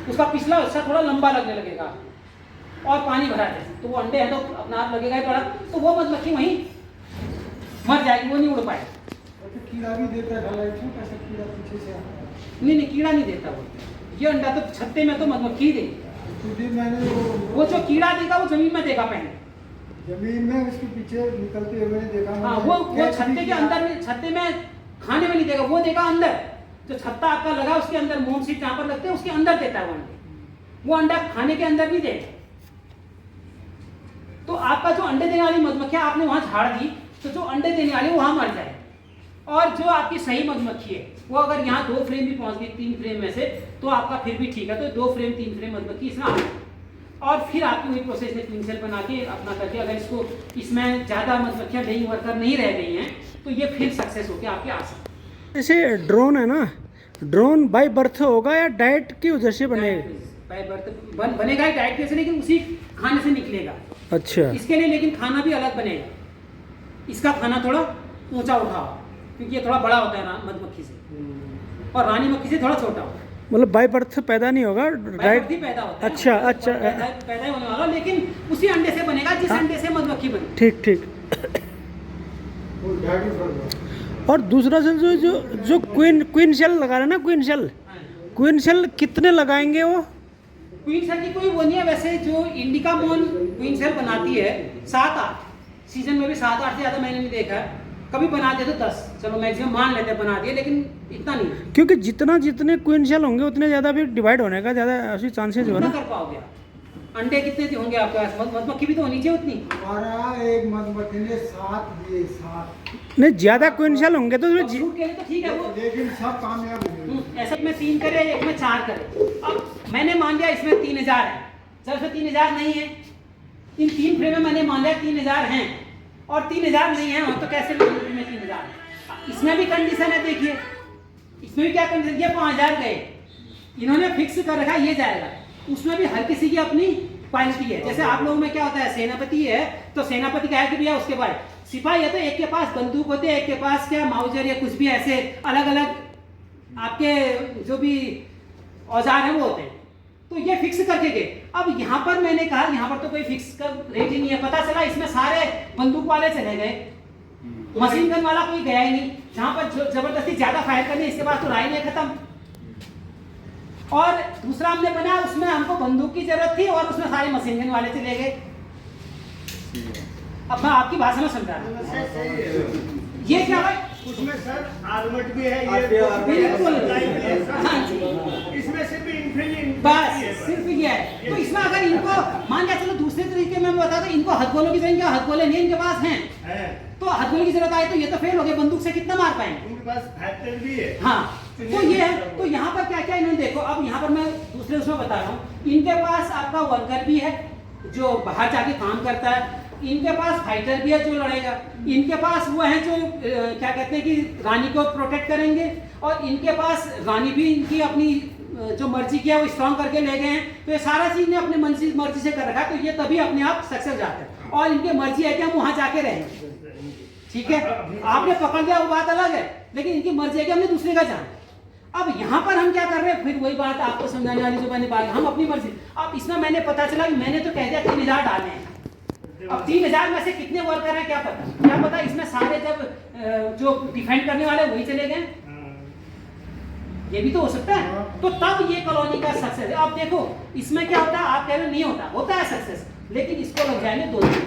उसका पिछला हिस्सा थोड़ा लंबा लगने लगेगा और पानी भरा है, तो वो अंडे हैं तो अपना आप लगेगा ही बड़ा, तो वो मधुमक्खी वहीं मर जाएगी, वो नहीं उड़ पाएगी। कीड़ा भी देता है, छोटा सा कीड़ा पीछे से नहीं कीड़ा नहीं देता वो, ये अंडा तो छत्ते में तो मधुमक्खी देगी। मैंने वो जो कीड़ा देगा वो जमीन में देगा, पहले जमीन में उसके पीछे निकलते हुए देखा। हाँ, वो छत्ते के अंदर में, छत्ते में खाने में नहीं देगा, वो देगा अंदर, जो छत्ता आपका लगा उसके अंदर, मोम सीट जहाँ पर लगते हैं उसके अंदर देता है वो अंडे, वो अंडा खाने के अंदर नहीं देगा। तो आपका जो अंडे देने वाली मधुमक्खी आपने वहां झाड़ दी, तो जो अंडे देने वाली वहां मर जाए, और जो आपकी सही मधुमक्खी है वो अगर यहाँ 2 फ्रेम भी पहुंच गई 3 फ्रेम में से, तो आपका फिर भी ठीक है, तो 2 फ्रेम 3 फ्रेम मधुमक्खी इसमें आ गई। और फिर आपकी वही प्रोसेस में क्वीन सेल बना के अपना करके, अगर इसको इसमें ज़्यादा मधुमक्खियाँ नहीं वर्कर नहीं रह गई हैं, तो ये फिर सक्सेस होकर आपके आ सकते हैं। जैसे ड्रोन है ना, ड्रोन बाय बर्थ होगा या डाइट की वजह से बनेगा? बाय बर्थ बनेगा ही डाइट से, लेकिन उसी खाने से निकलेगा। अच्छा, इसके लिए लेकिन खाना भी अलग बनेगा, इसका खाना थोड़ा ऊंचा उठाओ, क्योंकि ये थोड़ा बड़ा होता है मधुमक्खी से, और रानी मक्खी से थोड़ा छोटा होता है। मतलब बाय बर्थ पैदा नहीं होगा, डाइट ही पैदा होता है। अच्छा अच्छा, पैदा ही होने वाला, लेकिन उसी अंडे से बनेगा जिस अंडे से मधुमक्खी बनी। ठीक ठीक। और दूसरा सर जो क्वीन सेल लगा रहे हैं ना, क्वीन सेल कितने लगाएंगे वो? क्वीन सेल की कोई वो नहीं है वैसे, जो इंडिका मोन क्वीन सेल बनाती है 7-8, सीजन में भी 7-8 से ज़्यादा मैंने नहीं देखा है, कभी बना दिए तो 10, चलो मैक्सिमम मान लेते हैं बना दिए, लेकिन इतना नहीं, क्योंकि जितने क्वीन सेल होंगे उतने ज़्यादा भी डिवाइड होने का ज़्यादा ऐसी चांसेस हो ना। कर पाओगे आप? अंडे कितने होंगे आपके पास? मधुमक्खी भी तो होनी चाहिए उतनी। हमारा एक मधुमक्खी ने 7 दिए, 7 नहीं, ज़्यादा क्वीन सेल होंगे तो उसमें फ्रूट के लिए तो ठीक है वो, लेकिन सब कामयाब हुए। ऐसे में 3 करे, एक में 4 करे। अब मैंने मान लिया इसमें 3000 है, जब इसमें 3000 नहीं है, इन 3 फ्रेम में मैंने मान लिया 3000 हैं, और 3000 नहीं है तो कैसे में 3000? इसमें भी कंडीशन है, देखिए इसमें भी क्या कंडीशन, ये 5000 गए, इन्होंने फिक्स कर रखा ये जाएगा, उसमें भी हर किसी की अपनी क्वालिटी है। जैसे आप लोगों में क्या होता है, सेनापति है तो सेनापति का है कि भैया उसके बाद सिपाही है तो एक के पास बंदूक होते हैं, एक के पास क्या माउजर या कुछ भी ऐसे अलग अलग आपके जो भी औजार हैं वो होते हैं, तो ये फिक्स करके गए। अब यहाँ पर मैंने कहा यहाँ पर तो कोई फिक्स का रेट ही नहीं है, पता चला इसमें सारे बंदूक वाले चले गए, मशीन गन वाला कोई गया ही नहीं, जहाँ पर जबरदस्ती ज्यादा फायर करनी इसके बाद तो राय नहीं खत्म। और दूसरा हमने बनाया उसमें हमको बंदूक की जरूरत थी और उसमें सारे मशीन गन वाले चले गए। अब मैं आपकी भाषा में समझा रहा हूं, ये क्या है उसमें सर आर्मट भी है, ये बिल्कुल हाँ जी, इसमें सिर्फ इन्फिनिटी बस सिर्फ ये है। तो इसमें अगर इनको मान लिया, चलो दूसरे तरीके में बता दो, इनको हथगोलों की जरूरत, हथगोले नहीं इनके पास हैं, तो हथगोले की जरूरत आए तो ये तो फेल हो गए, बंदूक से कितना मार पाएंगे, उनके पास फैक्टर भी है। हाँ, तो ये है। तो यहाँ पर क्या क्या इन्होंने देखो, अब यहाँ पर मैं दूसरे उसमें बता रहा हूँ, इनके पास आपका वर्कर भी है जो बाहर जाके काम करता है, इनके पास फाइटर भी है जो लड़ेगा, इनके पास वो है जो क्या कहते हैं कि रानी को प्रोटेक्ट करेंगे, और इनके पास रानी भी इनकी अपनी जो मर्जी किया वो स्ट्रॉन्ग करके ले गए हैं, तो ये सारा चीज ने अपने मर्जी से कर रखा है, तो ये तभी अपने आप सक्सेस जाते हैं। और इनकी मर्जी है कि हम वहां जाके रहेंगे, ठीक है, आपने पकड़ लिया वो बात अलग है, लेकिन इनकी मर्जी है कि हमने दूसरे का जाना। अब यहाँ पर हम क्या कर रहे हैं, फिर वही बात आपको समझाने वाली जो मैंने बात, हम अपनी मर्जी। अब इसमें मैंने पता चला कि मैंने तो कह दिया 3000 डाले हैं, अब 3000 में से कितने वर्कर हैं क्या पता इसमें सारे जब जो डिफेंड करने वाले वही चले गए, ये भी तो हो सकता है। तो तब ये कॉलोनी का सक्सेस है। अब देखो इसमें क्या होता है, आप कह रहे हो नहीं होता है सक्सेस, लेकिन इसको लग जाएंगे 2 दिन।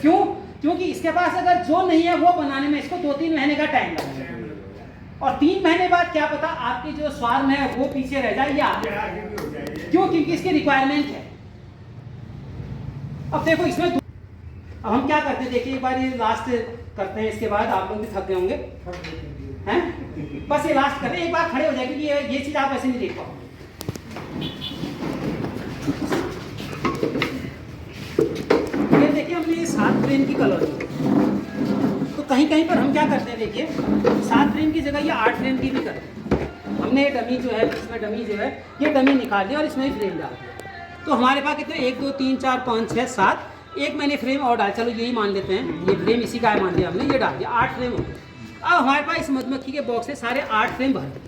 क्यों? क्योंकि इसके पास अगर जो नहीं है वो बनाने में इसको 2-3 महीने का टाइम लगेगा, और 3 महीने बाद क्या पता आपकी जो स्वार्म है वो पीछे रह जाए या आगे। क्यों? क्योंकि इसकी रिक्वायरमेंट है। अब देखो इसमें अब हम क्या करते हैं, देखिए एक बार ये लास्ट करते हैं, इसके बाद आप लोग भी थक गए होंगे हैं, बस ये लास्ट करें, एक बार खड़े हो जाएगी कि ये चीज आप ऐसे नहीं देख पाओ। ये देखिए हमने 7 फ्रेम की कॉलोनी, तो कहीं कहीं पर हम क्या करते हैं, देखिए 7 फ्रेम की जगह ये 8 फ्रेम की भी करते हैं। हमने डमी जो है, इसमें डमी जो है ये डमी निकाल दिया और इसमें फ्रेम डाल दिया, तो हमारे पास कितने 1 2 3 4 5 6 7, एक मैंने फ्रेम और डाल, चलो यही मान लेते हैं, ये फ्रेम इसी का है मान लिया हमने, ये डाल दिया, 8 फ्रेम हो गए। अब हमारे पास इस मधुमक्खी के बॉक्स से सारे 8 फ्रेम भर दिए,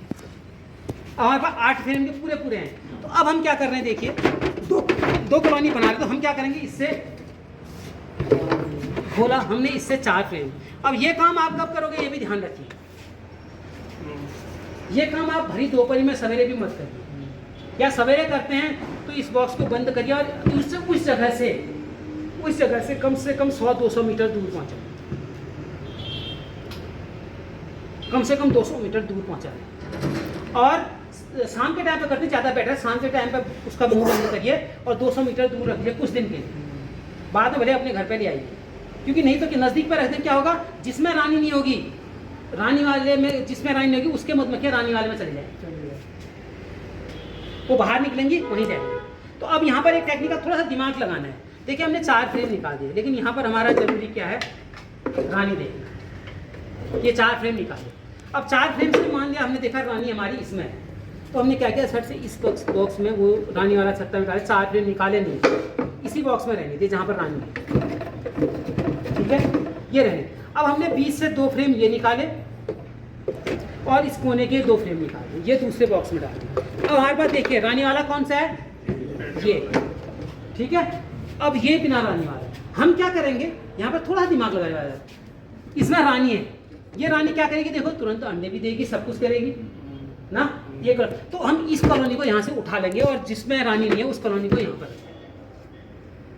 अब हमारे पास 8 फ्रेम के पूरे हैं। तो अब हम क्या कर रहे हैं, देखिए दो कॉलोनी बना रहे, तो हम क्या करेंगे, इससे खोला हमने, इससे 4 फ्रेम। अब ये काम आप कब करोगे ये भी ध्यान रखिए, ये काम आप भरी दोपहरी में सवेरे भी मत करिए, या सवेरे करते हैं तो इस बॉक्स को बंद करिए और उससे उस जगह से कम 100-200 मीटर दूर पहुंचा, कम से कम 200 मीटर दूर पहुंचा। और शाम के टाइम पे करते ज़्यादा बेटर है, शाम के टाइम पे उसका मुंह बंद करिए और 200 मीटर दूर रखिए कुछ दिन के लिए, बाद में भले अपने घर पे ले आइए, क्योंकि नहीं तो कि नज़दीक पे रखने क्या होगा, जिसमें रानी नहीं होगी, रानी वाले में जिसमें रानी नहीं होगी उसके मधुमक्खियाँ रानी वाले में चले जाएंगे, वो बाहर निकलेंगी वहीं जाएंगे। तो अब यहाँ पर एक टेक्निक का थोड़ा सा दिमाग लगाना है। देखिए हमने 4 फ्रेम निकाल दिए, लेकिन यहाँ पर हमारा जरूरी क्या है, रानी देखना। ये 4 फ्रेम निकाले, अब 4 फ्रेम से मान लिया हमने देखा रानी हमारी इसमें है, तो हमने क्या किया, सर से इस बॉक्स में वो रानी वाला छत्ता निकाले, 4 फ्रेम निकाले नहीं, इसी बॉक्स में रहने दिए जहाँ पर रानी है, ठीक है, ये रहने। अब हमने 20 से 2 फ्रेम ये निकाले और इस कोने के 2 फ्रेम निकाले, ये दूसरे बॉक्स में डाल दिए। अब हमारे पास देखिए रानी वाला कौन सा है, ये, ठीक है। अब ये बिना रानी वाला, हम क्या करेंगे, यहाँ पर थोड़ा दिमाग लगाया जाए, इसमें रानी है, ये रानी क्या करेगी, देखो तुरंत अंडे भी देगी, सब कुछ करेगी ना, ये कर। तो हम इस कॉलोनी को यहाँ से उठा लेंगे और जिसमें रानी नहीं है उस कॉलोनी को यहाँ पर,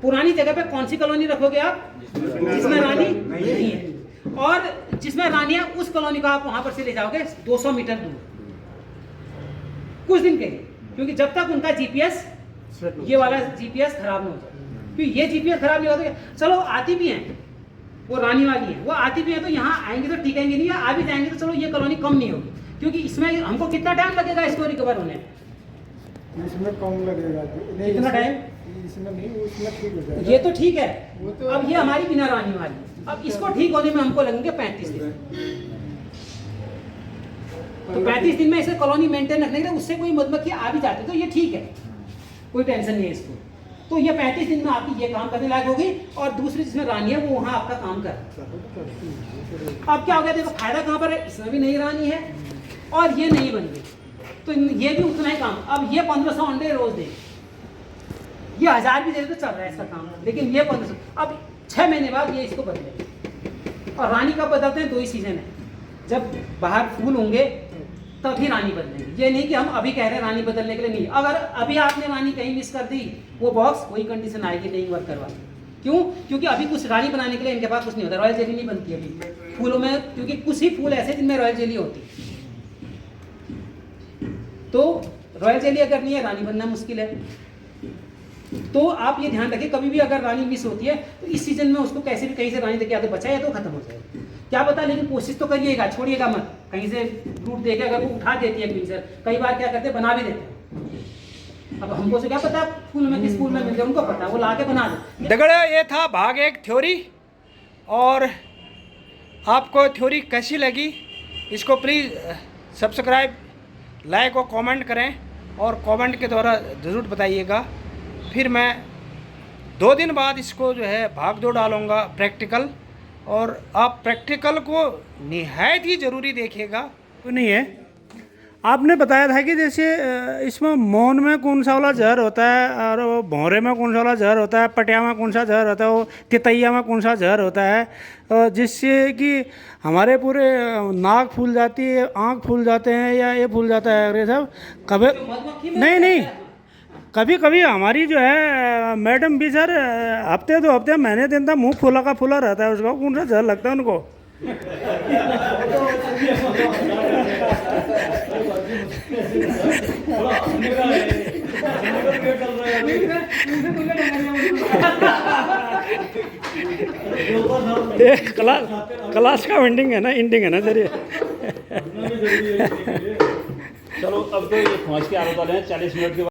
पुरानी जगह पे कौन सी कॉलोनी रखोगे आप, जिसमें रानी नहीं है, और जिसमें रानी है उस कॉलोनी को आप वहां पर से ले जाओगे 200 मीटर दूर कुछ दिन के लिए, क्योंकि जब तक उनका जीपीएस, ये वाला जीपीएस खराब नहीं हो जाए, क्योंकि ये जीपीएस खराब नहीं होता, चलो आती भी हैं, वो रानी वाली है, वो आती भी है, तो यहाँ आएंगे तो टिकेंगे नहीं, या आ भी जाएंगे तो चलो ये कॉलोनी कम नहीं होगी, क्योंकि इसमें हमको कितना टाइम लगेगा इसको रिकवर होने, इसमें कम लगेगा, कितना टाइम, इसमें नहीं, उसमें ठीक हो जाएगा, ये तो ठीक है। तो अब ये हमारी बिना रानी वाली, अब इसको ठीक होने में हमको लगेंगे 35 दिन, तो 35 दिन में इसे कॉलोनी मेंटेन रखने के लिए उससे कोई मधुमक्खी आ भी जाती है, तो ये ठीक है, कोई टेंशन नहीं है इसको। तो ये 35 दिन में आपकी ये काम करने लायक होगी, और दूसरी जिसमें रानी है वो वहाँ आपका काम कर। अब क्या हो गया, देखो फायदा कहाँ पर है, इसमें भी नई रानी है और ये नहीं बन गई, तो ये भी उतना ही काम। अब ये 1500 अंडे रोज दे, ये 1000 भी दे तो चल रहा है इसका काम, लेकिन ये 1500, अब 6 महीने बाद ये इसको बदले। और रानी कब बदलते हैं, 2 ही सीजन है, जब बाहर फूल होंगे तभी रानी बदलेंगे, ये नहीं कि हम अभी कह रहे हैं रानी बदलने के लिए नहीं। अगर अभी आपने रानी कहीं मिस कर दी, वो बॉक्स वही कंडीशन आएगी, नहीं वर्क करवा। क्यों? क्योंकि अभी कुछ रानी बनाने के लिए इनके पास कुछ नहीं होता, रॉयल जेली नहीं बनती अभी फूलों में, क्योंकि कुछ ही फूल ऐसे जिनमें रॉयल जेली होती, तो रॉयल जेली अगर नहीं है रानी बनना मुश्किल है। तो आप ये ध्यान रखिए, कभी भी अगर रानी मिस होती है तो इस सीजन में उसको कैसे भी कहीं से रानी देके या तो बचाए या तो खत्म हो जाए, क्या पता, लेकिन कोशिश तो करिएगा, छोड़िएगा मत, कहीं से रूट देके अगर वो उठा देती है पिंजर, कई बार क्या करते हैं बना भी देते हैं। अब हमको से क्या पता फूल में किस फूल में मिल गया, उनको पता, वो ला के बना दे। दगड़, ये था भाग 1 थ्योरी, और आपको थ्योरी कैसी लगी इसको प्लीज़ सब्सक्राइब लाइक और कमेंट करें और कमेंट के द्वारा ज़रूर बताइएगा। फिर मैं 2 दिन बाद इसको जो है भाग दो डालूँगा प्रैक्टिकल, और आप प्रैक्टिकल को निहायत ही ज़रूरी देखिएगा। तो नहीं है, आपने बताया था कि जैसे इसमें मौन में कौन सा वाला जहर होता है, और वो भौरे में कौन सा वाला जहर होता है, पटिया में कौन सा जहर होता है, वो तितैया में कौन सा जहर होता है, जिससे कि हमारे पूरे नाक फूल जाती है, आँख फूल जाते हैं, या ये फूल जाता है ये सब कभी। मधुमक्खी में नहीं नहीं, कभी कभी हमारी जो है मैडम भी सर हफ्ते 2 हफ्ते महीने दिन तक मुंह फूला का फूला रहता है, उसका कौन सा जहर लगता है उनको। ये क्लास का एंडिंग है ना, सर ये। चलो अब तो ये पहुँच के आने वाले हैं 40 मिनट के बाद।